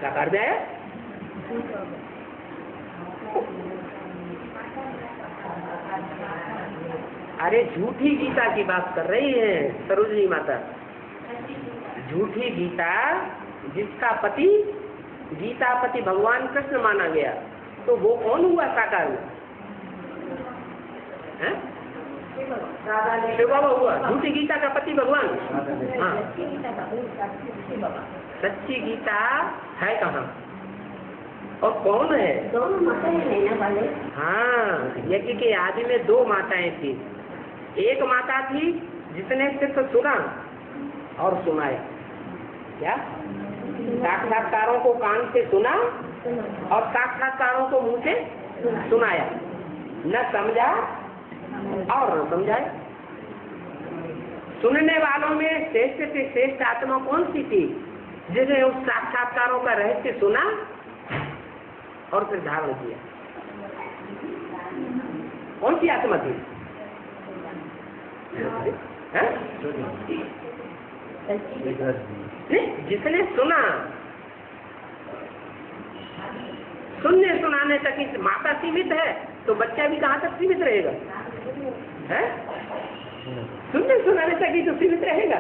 साकार में आया। अरे झूठी गीता की बात कर रही है सरोजनी माता। झूठी गीता जिसका पति गीतापति भगवान कृष्ण माना गया, तो वो कौन हुआ साकार में? शिव बाबा हुआ झूठी गीता का पति भगवान। हाँ, सच्ची गीता है कहाँ और कौन है? दोनों माताएं लेने वाले। हाँ, यज्ञ के आदि में दो माताएं थी। एक माता थी जिसने सिर्फ सुना और सुनाया। क्या? साक्षात्कारों को कान से सुना और साक्षात्कारों को मुंह से सुनाया, न समझा और न समझाया। सुनने वालों में श्रेष्ठ से श्रेष्ठ आत्मा कौन सी थी? जिसने उस साक्षात्कारों का रहस्य सुना और फिर धारण किया। कौन सी आत्मा थी? जिसने सुना, सुनने सुनाने तक ही माता सीमित है, तो बच्चा भी कहाँ तक सीमित रहेगा? है? सुनने सुनाने तक ही तो सीमित रहेगा।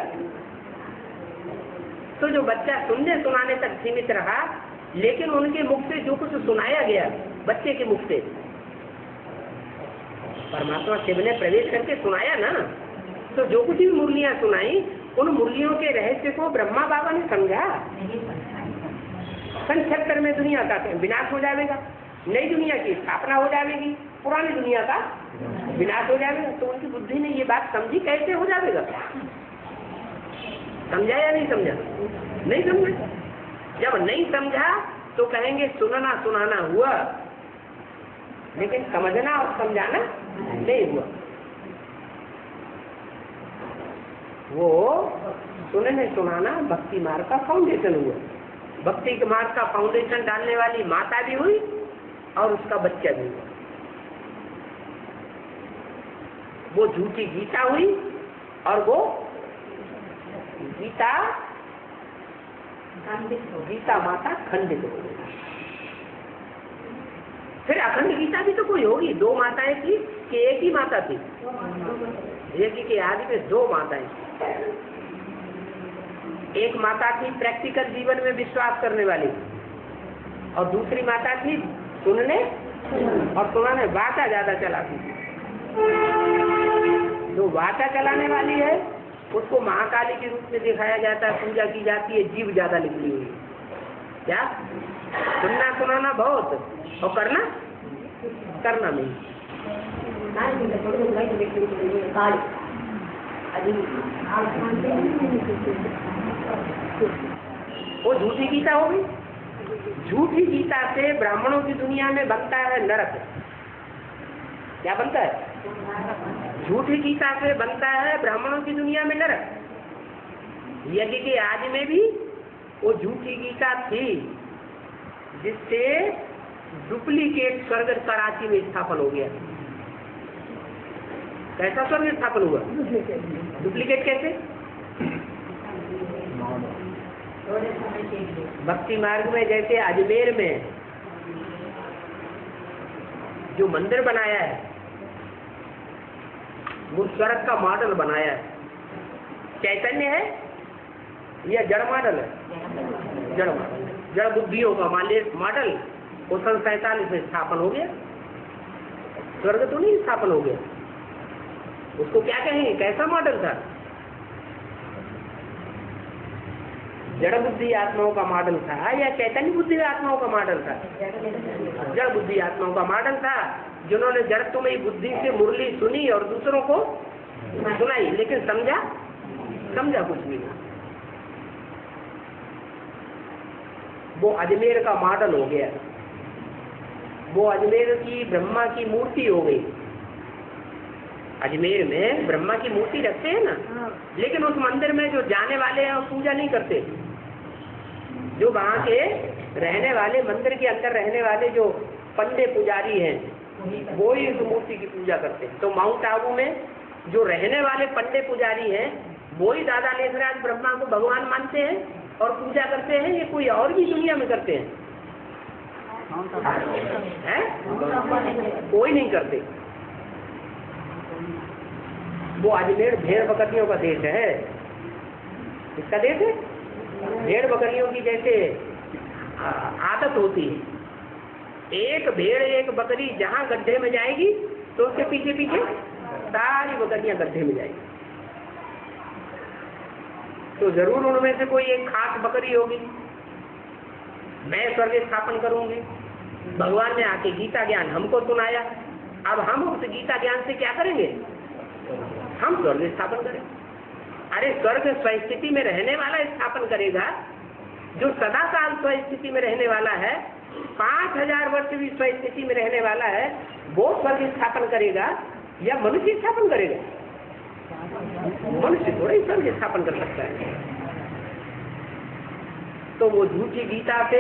तो जो बच्चा सुनने सुनाने तक सीमित रहा, लेकिन उनके मुख से जो कुछ सुनाया गया, बच्चे के मुख से परमात्मा शिव ने प्रवेश करके सुनाया ना, तो जो कुछ भी मुरलियां सुनाई, उन मुरलियों के रहस्य को ब्रह्मा बाबा ने समझा। सन 76 में दुनिया का विनाश हो जाएगा, नई दुनिया की स्थापना हो जाएगी, पुरानी दुनिया का विनाश हो जाएगा। तो उनकी बुद्धि ने ये बात समझी, कैसे हो जाएगा? समझा या नहीं समझा? नहीं समझा। जब नहीं समझा तो कहेंगे सुनना सुनाना हुआ, लेकिन समझना और समझाना नहीं हुआ। वो सुनने सुनाना भक्ति मार्ग का फाउंडेशन हुआ। भक्ति के मार्ग का फाउंडेशन डालने वाली माता भी हुई और उसका बच्चा भी हुआ। वो झूठी गीता हुई और वो गीता माता खंडित हो गई। फिर अखंड गीता भी तो कोई होगी। दो माताएं थी कि एक ही माता थी? एक ही के आदि में दो माताएं थी। एक माता थी प्रैक्टिकल जीवन में विश्वास करने वाली, और दूसरी माता थी सुनने और सुनाने, वाचा ज्यादा चलाती थी। जो वाचा चलाने वाली है उसको महाकाली के रूप में दिखाया जाता है, पूजा की जाती है, जीव ज्यादा निकली हुई है। क्या सुनना सुनाना बहुत और करना नहीं। वो झूठी गीता हो गई। झूठी गीता से ब्राह्मणों की दुनिया में बनता है नरक। क्या बनता है? झूठी गीता से बनता है ब्राह्मणों की दुनिया में नरक। यज्ञ के आदि में भी वो झूठी गीता थी जिससे डुप्लीकेट स्वर्ग कराची में स्थापन हो गया। कैसा स्वर्ग स्थापन हुआ? डुप्लीकेट कैसे? भक्ति मार्ग में जैसे अजमेर में जो मंदिर बनाया है वो स्वर्ग का मॉडल बनाया है। चैतन्य है या जड़ मॉडल है? जड़ मॉडल, जड़ बुद्धियों का मॉडल वो सन 47 में स्थापन हो गया। स्वर्ग तो नहीं स्थापन हो गया। उसको क्या कहेंगे? कैसा मॉडल था? जड़ बुद्धि आत्माओं का मॉडल था या चैतन्य बुद्धि आत्माओं का मॉडल था? जड़ बुद्धि आत्माओं का मॉडल था, जिन्होंने जड़त्वमयी बुद्धि से मुरली सुनी और दूसरों को सुनाई, लेकिन समझा कुछ भी नहीं। वो अजमेर का मॉडल हो गया। वो अजमेर की ब्रह्मा की मूर्ति हो गई। अजमेर में ब्रह्मा की मूर्ति रखते हैं ना, लेकिन उस मंदिर में जो जाने वाले हैं वो पूजा नहीं करते। जो वहाँ के रहने वाले, मंदिर के अंदर रहने वाले जो पंडे पुजारी हैं, वो ही उस मूर्ति की पूजा करते हैं। तो माउंट आबू में जो रहने वाले पंडे पुजारी हैं वो ही दादा लेखराज ब्रह्मा को भगवान मानते हैं और पूजा करते हैं। ये कोई और भी दुनिया में करते हैं? कोई नहीं करते। वो अजमेर भेड़ बकरियों का देश है। किसका देश है? भेड़ बकरियों की जैसे आदत होती है। एक भेड़ एक बकरी जहाँ गड्ढे में जाएगी तो उसके पीछे पीछे सारी बकरियां गड्ढे में जाएगी। तो जरूर उनमें से कोई एक खास बकरी होगी। मैं स्वर्ग स्थापन करूंगी। भगवान ने आके गीता ज्ञान हमको सुनाया। अब हम उस गीता ज्ञान से क्या करेंगे? हम स्वर्ग स्थापन करें। अरे स्वर्ग स्वस्थिति में रहने वाला स्थापन करेगा। जो सदा काल स्वस्थिति में रहने वाला है, 5000 वर्ष भी स्वस्थिति में रहने वाला है, वो स्वर्ग स्थापन करेगा या मनुष्य स्थापन करेगा? मनुष्य थोड़ा ही स्वर्ग स्थापन कर सकता है। तो वो झूठी गीता से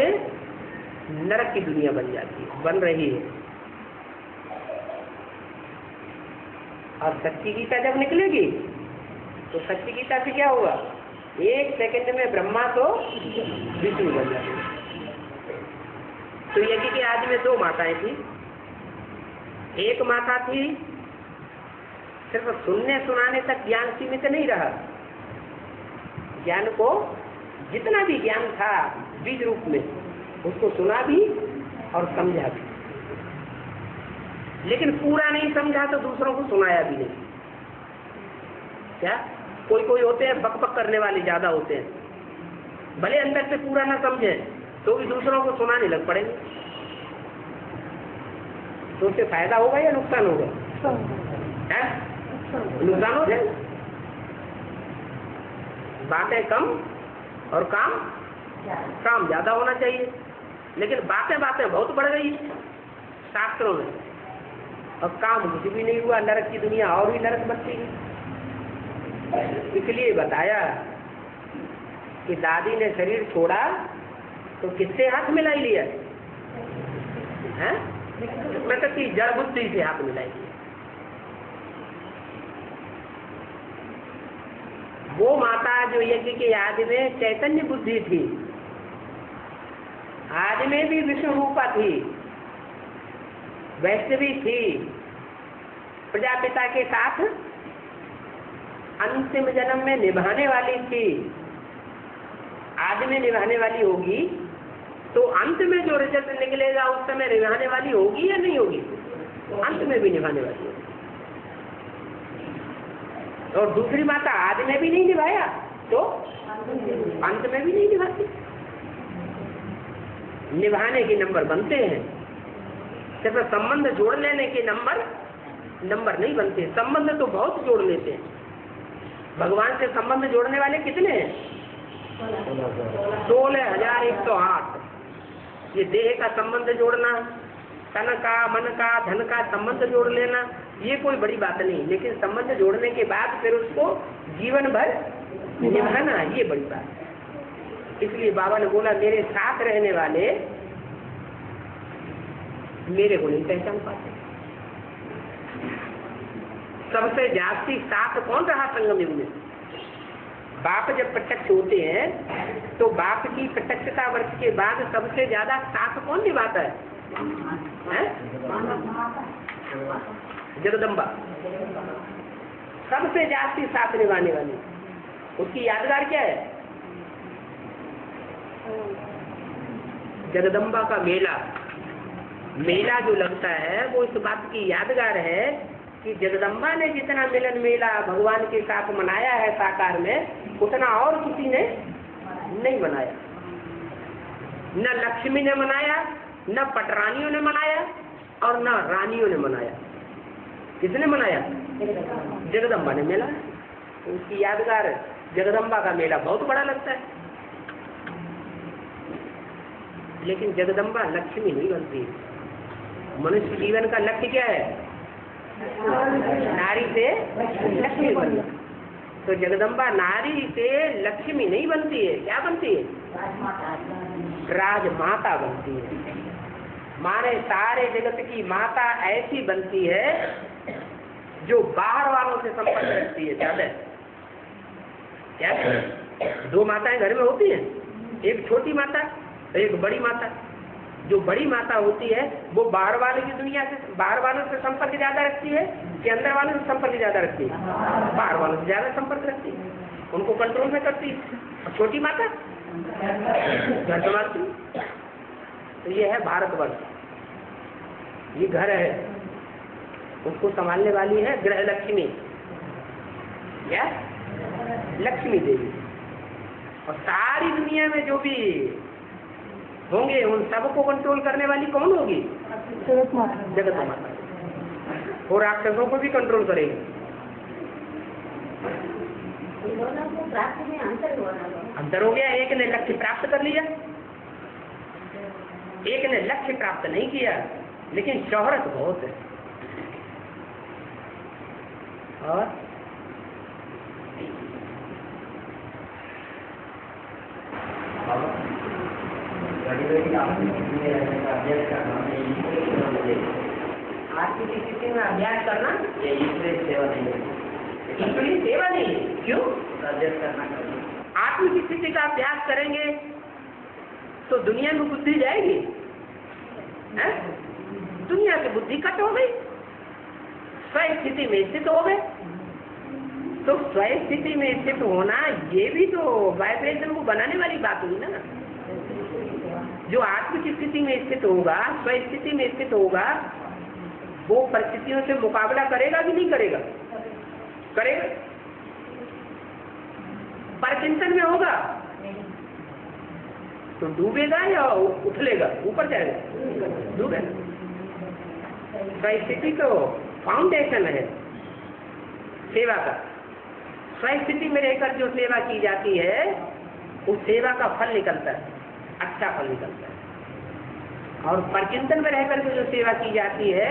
नरक की दुनिया बन रही है। और सच्ची गीता जब निकलेगी तो सच्ची गीता से क्या होगा? 1 सेकंड में ब्रह्मा तो विष्णु बन जाएंगे। तो यज्ञ के आदि में 2 माताएं थी। एक माता थी सिर्फ सुनने सुनाने तक ज्ञान सीमित नहीं रहा। ज्ञान को जितना भी ज्ञान था बीज रूप में उसको सुना भी और समझा भी, लेकिन पूरा नहीं समझा तो दूसरों को सुनाया भी नहीं। क्या कोई होते हैं बक बक करने वाले ज्यादा होते हैं, भले अंदर से पूरा ना समझे तो भी दूसरों को सुनाने लग पड़ेंगे। तो उससे फायदा होगा या नुकसान होगा? नुकसान हो जाए। बातें कम और काम ज्यादा होना चाहिए, लेकिन बातें बहुत बढ़ गई शास्त्रों में और काम कुछ भी नहीं हुआ। नरक की दुनिया और भी नरक बनती है। इसलिए बताया कि दादी ने शरीर छोड़ा तो किससे हाथ मिलाई लिया है? मैं तो जड़ बुद्धि से हाथ मिलाई लिया। वो माता जो यज्ञ के आदि में चैतन्य बुद्धि थी, आदि में भी विष्णु रूपा थी, वैष्णवी थी, प्रजापिता के साथ अंतिम जन्म में निभाने वाली थी, आज में निभाने वाली होगी, तो अंत में जो रिजल्ट निकलेगा उस समय निभाने वाली होगी या नहीं होगी? अंत में भी निभाने वाली होगी। और दूसरी माता आज में भी नहीं निभाया तो अंत में भी नहीं निभाती। निभाने के नंबर बनते हैं, सिर्फ संबंध जोड़ लेने के नंबर नहीं बनते। संबंध तो बहुत जोड़ लेते हैं। भगवान से संबंध जोड़ने वाले कितने हैं? 16,108। ये देह का संबंध जोड़ना, तन का, मन का, धन का संबंध जोड़ लेना, ये कोई बड़ी बात नहीं। लेकिन संबंध जोड़ने के बाद फिर उसको जीवन भर निभाना, ये बड़ी बात है। इसलिए बाबा ने बोला, मेरे साथ रहने वाले मेरे को नहीं पहचान पाते। सबसे जास्ती साथ कौन रहा संगम युग में? बाप जब प्रत्यक्ष होते हैं तो बाप की प्रत्यक्षता वर्ष के बाद सबसे ज्यादा साथ कौन निभाता है? जगदम्बा सबसे जास्ती साथ निभाने वाली। उसकी यादगार क्या है? जगदम्बा का मेला जो लगता है वो इस बात की यादगार है कि जगदम्बा ने जितना मिलन मेला भगवान के साथ मनाया है साकार में, उतना और किसी ने नहीं मनाया। न लक्ष्मी ने मनाया, न पटरानियों ने मनाया, और न रानियों ने मनाया। किसने मनाया? जगदम्बा ने मेला। उसकी यादगार जगदम्बा का मेला बहुत बड़ा लगता है। लेकिन जगदम्बा लक्ष्मी नहीं बनती। मनुष्य जीवन का लक्ष्य क्या है? नारी से लक्ष्मी बनना। तो जगदम्बा नारी से लक्ष्मी नहीं बनती है, क्या बनती है? राजमाता बनती है। माने सारे जगत की माता ऐसी बनती है जो बाहर वालों से संपर्क रखती है। ज्यादा क्या? 2 माताएं घर में होती हैं, एक छोटी माता, एक बड़ी माता। जो बड़ी माता होती है वो बाहर वाले की दुनिया से, बाहर वालों से संपर्क ज्यादा रखती है कि अंदर वालों से संपर्क ज्यादा रखती है? बाहर वालों से ज्यादा संपर्क रखती है, उनको कंट्रोल में करती है। और छोटी माता घर संभालती है। तो ये है भारतवर्ष, ये घर है, उसको संभालने वाली है गृह लक्ष्मी, क्या? लक्ष्मी देवी। और सारी दुनिया में जो भी होंगे उन सबको कंट्रोल करने वाली कौन होगी? जगत माता। और राक्षसों को भी कंट्रोल करेगी। अंतर हो गया। एक ने लक्ष्य प्राप्त कर लिया, एक ने लक्ष्य प्राप्त नहीं किया, लेकिन शोहरत बहुत है। और आज की स्थिति में अभ्यास करना ईश्वरीय सेवा नहीं है। ईश्वरीय सेवा नहीं है। क्यों? अभ्यास करना। आत्म की स्थिति का अभ्यास करेंगे तो दुनिया में बुद्धि जाएगी, है? दुनिया की बुद्धि कट हो गई, स्व स्थिति में स्थित हो गए। तो स्व स्थिति में स्थित होना ये भी तो वाइब्रेशन को बनाने वाली बात हुई ना। जो आत्म की स्थिति में स्थित होगा, स्व स्थिति में स्थित होगा, वो परिस्थितियों से मुकाबला करेगा कि नहीं करेगा? करेगा। परचिंतन में होगा तो डूबेगा या उछलेगा? ऊपर जाएगा, डूबेगा। स्थिति तो फाउंडेशन है सेवा का। स्थिति में रहकर जो सेवा की जाती है उस सेवा का फल निकलता है, अच्छा फल निकलता है। और परचिंतन में रहकर जो सेवा की जाती है,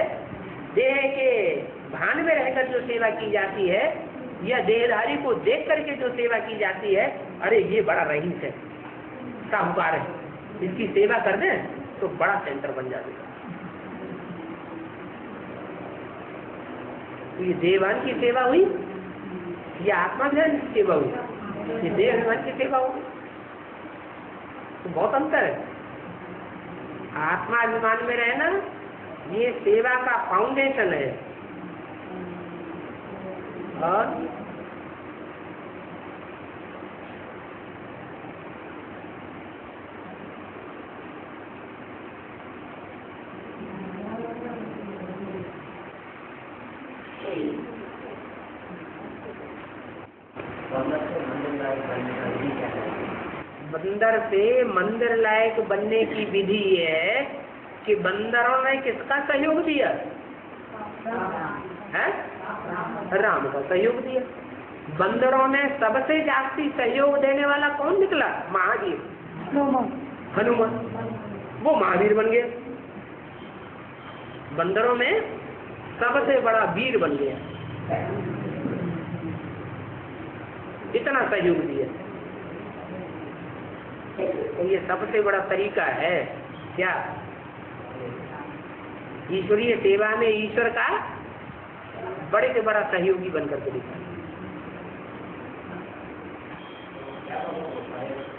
देह के भान में रहकर जो सेवा की जाती है, या देहधारी को देख करके जो सेवा की जाती है, अरे ये बड़ा रईस है, साहूकार है, इसकी सेवा कर दें तो बड़ा सेंटर बन जाएगा। तो ये देवान की सेवा हुई, ये आत्मा ज्ञान की सेवा हुई, ये देह अभिमान की सेवा हुई। तो बहुत अंतर है। आत्मा अभिमान में रहना ये सेवा का फाउंडेशन है, और बंदर से मंदिर लायक बनने की विधि ये है कि बंदरों ने किसका सहयोग दिया है? राम का सहयोग दिया। बंदरों में सबसे जास्ती सहयोग देने वाला कौन निकला? महावीर, हनुमान। वो महावीर बन गया, बंदरों में सबसे बड़ा वीर बन गया, इतना सहयोग दिया। तो ये सबसे बड़ा तरीका है क्या? ईश्वरीय सेवा में ईश्वर का बड़े से बड़ा सहयोगी बनकर के दिखा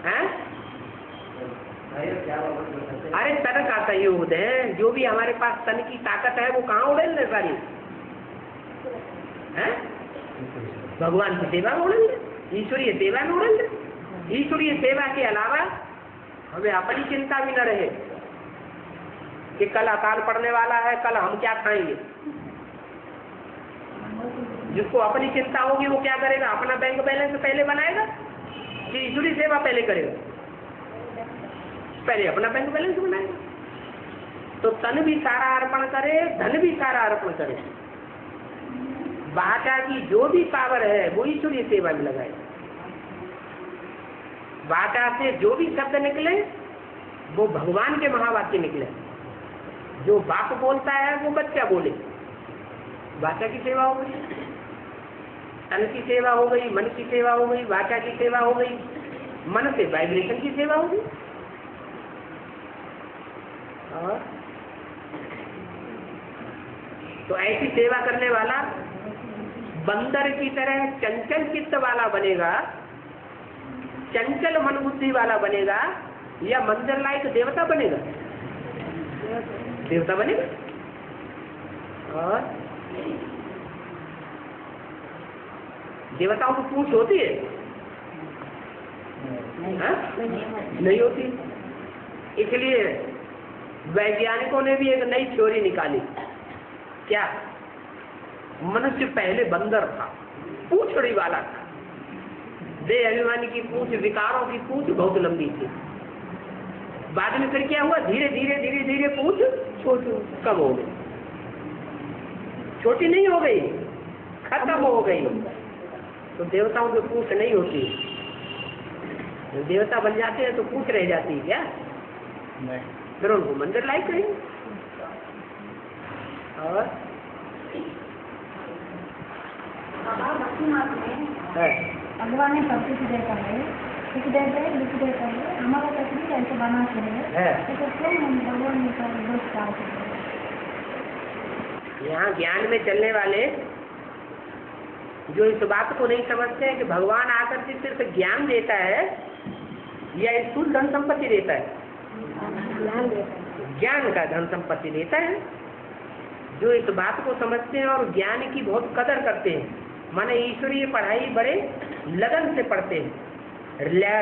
है। अरे तन का सहयोग दें, जो भी हमारे पास तन की ताकत है वो कहाँ उड़ेल दे सारी है? भगवान की सेवा में उड़ेल दे, ईश्वरीय सेवा में उड़ेल दे। ईश्वरीय सेवा के अलावा हमें अपनी चिंता भी न रहे कि कल अकाल पड़ने वाला है, कल हम क्या खाएंगे। जिसको अपनी चिंता होगी वो क्या करेगा? अपना बैंक बैलेंस पहले बनाएगा कि ईश्वरीय सेवा पहले करेगा? पहले अपना बैंक बैलेंस बनाएगा। तो तन भी सारा अर्पण करे, धन भी सारा अर्पण करे, वाचा की जो भी पावर है वो ईश्वरीय सेवा में लगाए। वाचा से जो भी शब्द निकले वो भगवान के महावाक्य निकले। जो बाप बोलता है वो बच्चा बोले। वाचा की सेवा हो गई, तन की सेवा हो गई, मन की सेवा हो गई, वाचा की सेवा हो गई, मन से वाइब्रेशन की सेवा हो गई। और तो ऐसी सेवा करने वाला बंदर की तरह चंचल चित्त वाला बनेगा, चंचल मन बुद्धि वाला बनेगा, या मंदिर लायक देवता बनेगा? देवता बनेगा। और देवताओं को पूछ होती है? नहीं होती। इसलिए वैज्ञानिकों ने भी एक नई थ्योरी निकाली। क्या? मनुष्य पहले बंदर था, पूंछड़ी वाला था, देह अभिमानी की पूंछ, विकारों की पूंछ बहुत लंबी थी। बाद में फिर क्या हुआ? धीरे धीरे धीरे धीरे पूंछ कम हो गई, छोटी नहीं हो गई, खत्म हो गई। तो देवताओं की पूंछ नहीं होती। देवता बन जाते हैं तो पूंछ रह जाती है क्या? नहीं। फिर उनको मंदिर लायक नहीं। और भगवान ने सब कुछ देता है, कुछ देता है, लिख देता है, हमारा तस्वीर ऐसे बनाते हैं, तो क्यों हम भगवान का दोष डाल सकते हैं? यहाँ ज्ञान में चलने वाले जो इस बात को नहीं समझते हैं कि भगवान आकर के सिर्फ ज्ञान देता है या स्थूल धन संपत्ति देता है? ज्ञान का धन संपत्ति देता है। जो इस बात को समझते हैं और ज्ञान की बहुत कदर करते हैं, माने ईश्वरीय पढ़ाई बड़े लगन से पढ़ते हैं,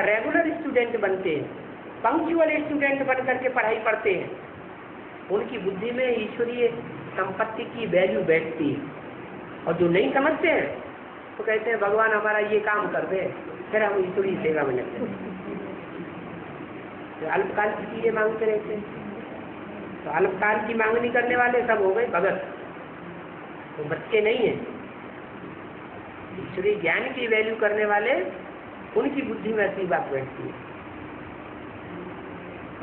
रेगुलर स्टूडेंट बनते हैं, पंक्चुअल स्टूडेंट बन करके पढ़ाई पढ़ते हैं, उनकी बुद्धि में ईश्वरीय संपत्ति की वैल्यू बैठती है। और जो नहीं समझते हैं तो कहते हैं भगवान हमारा ये काम कर दे, फिर हम ईश्वरीय सेवा में लगते हैं। तो अल्पकाल की चीजें मांगते रहते हैं। तो अल्पकाल की मांगनी करने वाले सब हो गए भगत, तो बच्चे नहीं है। ईश्वरीय ज्ञान की वैल्यू करने वाले, उनकी बुद्धि में ऐसी बात बैठती है।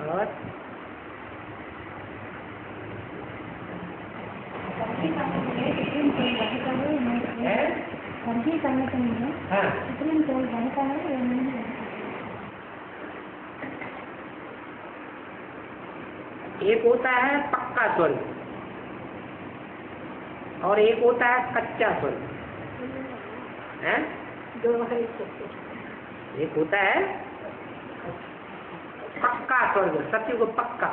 और करने के लिए बनता है या नहीं? एक होता है पक्का स्वर्ग और एक होता है कच्चा स्वर्ग है। एक होता है पक्का स्वर्ग, सत्य को पक्का।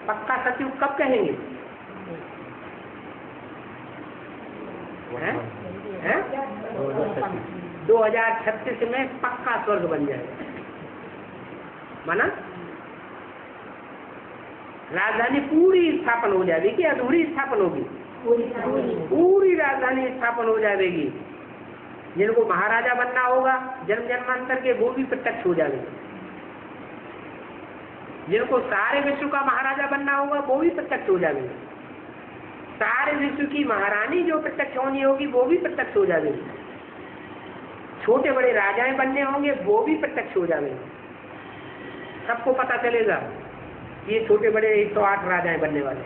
पक्का सत्य कब कहेंगे? है? 2036 में पक्का स्वर्ग बन जाएगा। माना राजधानी पूरी स्थापन हो जाएगी कि अधूरी स्थापन होगी? पूरी राजधानी स्थापन हो जाएगी। जिनको महाराजा बनना होगा जन्म जन्मांतर के, वो भी प्रत्यक्ष हो जाएंगे। जिनको सारे विश्व का महाराजा बनना होगा वो भी प्रत्यक्ष हो जाएंगे। सारे विश्व की महारानी जो प्रत्यक्ष होनी होगी वो भी प्रत्यक्ष हो जाएंगे। छोटे बड़े राजाएं बनने होंगे वो भी प्रत्यक्ष हो जाएंगे। सबको पता चलेगा ये छोटे बड़े 108 राजाएं बनने वाले।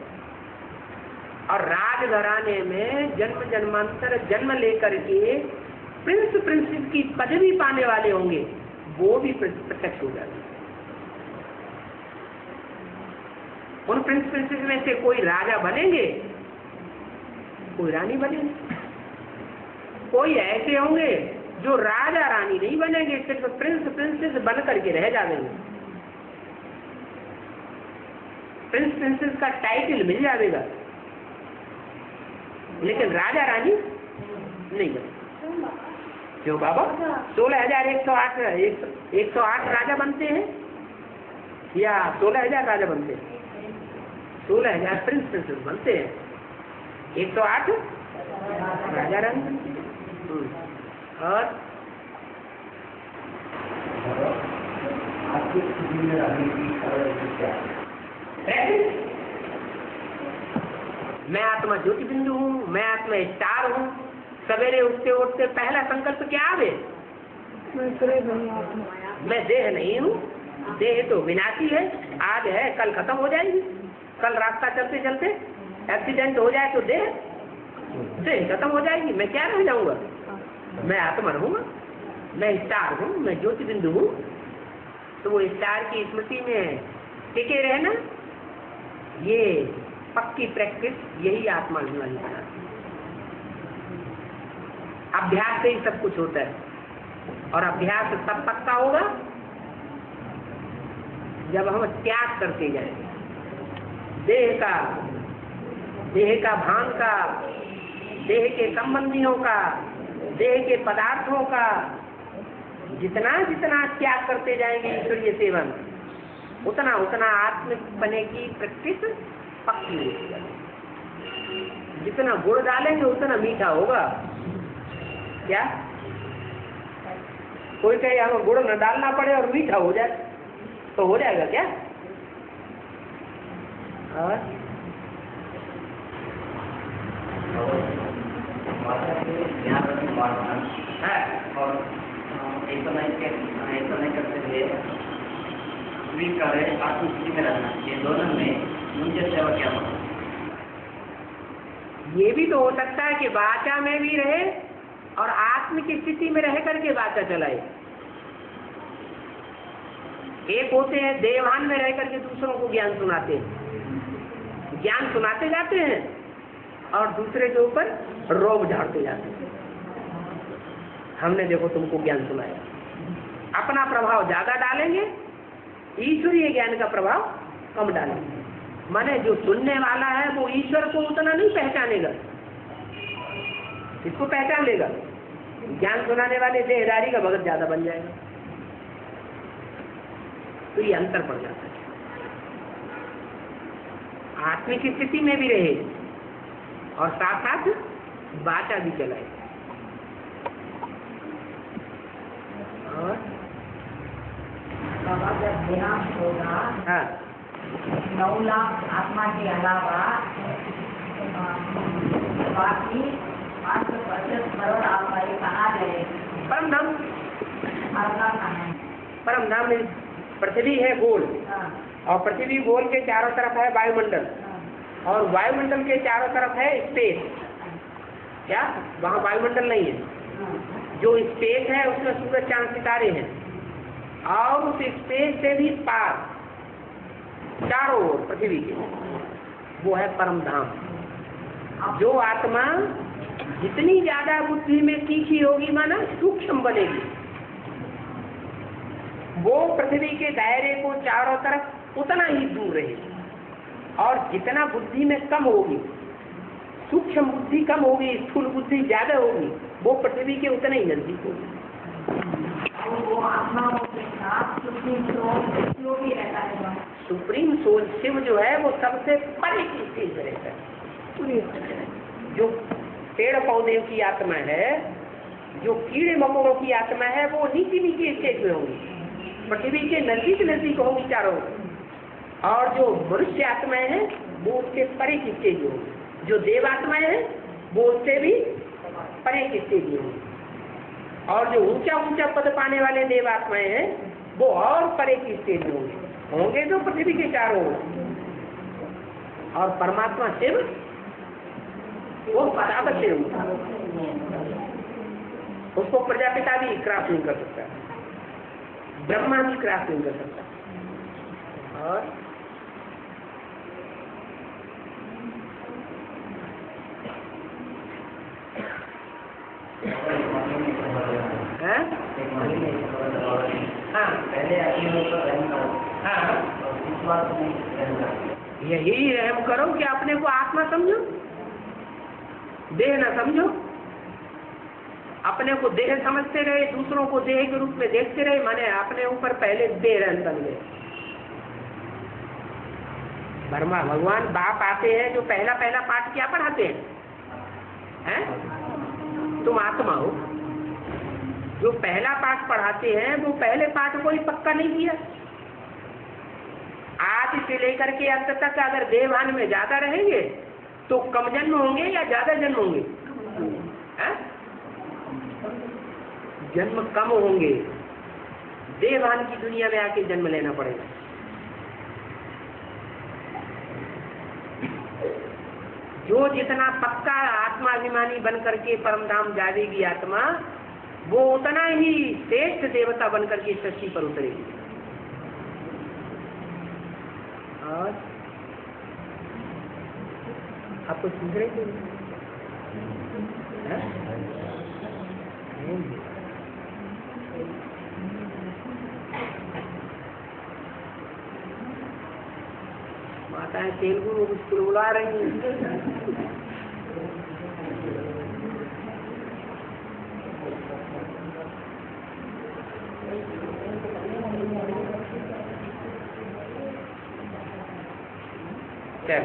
और राजघराने में जन्म जन्मांतर जन्म लेकर के प्रिंस प्रिंसेस की पदवी पाने वाले होंगे, वो भी प्रत्यक्ष हो जाएंगे। उन प्रिंस प्रिंसेस में से कोई राजा बनेंगे, कोई रानी बनेंगे। कोई ऐसे होंगे जो राजा रानी नहीं बनेंगे, सिर्फ प्रिंस प्रिंसेस बन करके रह जाएंगे। प्रिंस प्रिंसेस का टाइटल मिल जाएगा, लेकिन राजा रानी नहीं बने। क्यों बाबा? 16,108 राजा बनते हैं या 16,000 राजा बनते हैं? 16,000 प्रिंस प्रिंसेस बनते हैं, 108 राजा रानी। और मैं आत्मा ज्योति बिंदु हूँ, मैं आत्मा स्टार हूँ। सवेरे उठते उठते पहला संकल्प क्या आवे? मैं देह नहीं हूँ, देह तो विनाशी है, आज है कल खत्म हो जाएगी। कल रास्ता चलते चलते एक्सीडेंट हो जाए तो देह खत्म हो जाएगी, मैं क्या रह जाऊंगा? मैं आत्मा रहूंगा, मैं स्टार हूँ, मैं ज्योति बिंदु हूँ। तो वो स्टार की स्मृति में टिके रहना, ये पक्की प्रैक्टिस, यही आत्मा वाली बनाती है। अभ्यास से ही सब कुछ होता है, और अभ्यास तब पक्का होगा जब हम त्याग करते जाएंगे देह का भान का, देह के संबंधियों का, देह के पदार्थों का। जितना जितना त्याग करते जाएंगे ईश्वरीय सेवन, उतना उतना आत्मिक बने की प्रैक्टिस पक्की होगी। जितना गुड़ डालेंगे उतना मीठा होगा। क्या कोई कहे हमें गुड़ न डालना पड़े और मीठा हो जाए तो हो जाएगा क्या? और ऐसा नहीं करते थे, स्वीकार आत्मस्थिति में रहना, ये दोनों में मुझे सेवा क्या होगा? ये भी तो हो सकता है कि वाचा में भी रहे और आत्म की स्थिति में रह करके वाचा चलाए। एक होते हैं देवान में रह करके दूसरों को ज्ञान सुनाते हैं, ज्ञान सुनाते जाते हैं, और दूसरे के ऊपर रोब झाड़ते जाते हैं। हमने देखो तुमको ज्ञान सुनाया, अपना प्रभाव ज्यादा डालेंगे, ईश्वरीय ज्ञान का प्रभाव कम डालेंगे। माने जो सुनने वाला है वो ईश्वर को उतना नहीं पहचानेगा, इसको पहचान लेगा। ज्ञान सुनाने वाले देहदारी का भगत ज्यादा बन जाएगा। तो ये अंतर पड़ जाता है। आत्मिक स्थिति में भी रहे और साथ साथ वाचा भी चलाए। और बाबा जब देहांत होगा, हाँ, 9 लाख आत्मा के अलावा बाकी 5% करोड़ आत्माएं कहाँ गए? परम धाम। आत्मा कहाँ है? परम धाम में पृथ्वी है गोल, हाँ, और पृथ्वी गोल के चारों तरफ है वायुमंडल, और वायुमंडल के चारों तरफ है स्पेस। क्या वहाँ वायुमंडल नहीं है? जो स्पेस है उसमें सूरज चांद सितारे हैं, और उस स्पेस से भी पार चारों ओर पृथ्वी के, वो है परम धाम। जो आत्मा जितनी ज्यादा बुद्धि में तीखी होगी, माना सूक्ष्म बनेगी, वो पृथ्वी के दायरे को चारों तरफ उतना ही दूर रहेगी। और जितना बुद्धि में कम होगी, सूक्ष्म बुद्धि कम होगी, स्थूल बुद्धि ज्यादा होगी, वो पृथ्वी के उतना ही नजदीक होगी। वो आत्माओं के साथ सुप्रीम सोल जो भी रहता है, सुप्रीम सोल शिव जो है वो सबसे परे की स्थिति में रहता है। जो पेड़ पौधे की आत्मा है जो कीड़े मकोड़ों की आत्मा है वो नीचे नीचे स्टेज में होंगी, पृथ्वी के नजदीक नजदीक होंगी चारों, और जो मनुष्य आत्माएं हैं वो उससे परे की स्टेज में होंगी, जो देव आत्माएं हैं वो उससे भी परे की स्टेज में होंगी, और जो ऊंचा ऊंचा पद पाने वाले देव आत्माएं हैं वो और परे की स्टेज में होंगे तो पृथ्वी के चारों, और परमात्मा शिव वो बराबर से होगा, उसको प्रजापिता भी क्रॉस नहीं कर सकता, ब्रह्मा भी क्रॉस नहीं कर सकता। और हाँ पहले अपने ऊपर रहम करो, हाँ और विश्वास में रहम करो। यही रहम करो कि अपने को आत्मा समझो, देह न समझो। अपने को देह समझते रहे, दूसरों को देह के रूप में देखते रहे, माने अपने ऊपर पहले देह रहन बन गए। ब्रह्मा भगवान बाप आते हैं जो पहला पहला पाठ क्या पढ़ाते हैं? तुम आत्मा हो। जो पहला पाठ पढ़ाते हैं वो पहले पाठ को ही पक्का नहीं किया। आज से लेकर के अंत तक अगर देवभान में ज्यादा रहेंगे तो कम जन्म होंगे या ज्यादा जन्म होंगे? जन्म कम होंगे, देवभान की दुनिया में आके जन्म लेना पड़ेगा। जो जितना पक्का आत्माभिमानी बन करके परमधाम जाएगी आत्मा, वो उतना ही श्रेष्ठ देवता बन करके सृष्टि पर उतरेगी। और आप कुछ पूछ रहे थे? माताएं तेलुगु में कुछ बुला रही हैं। चल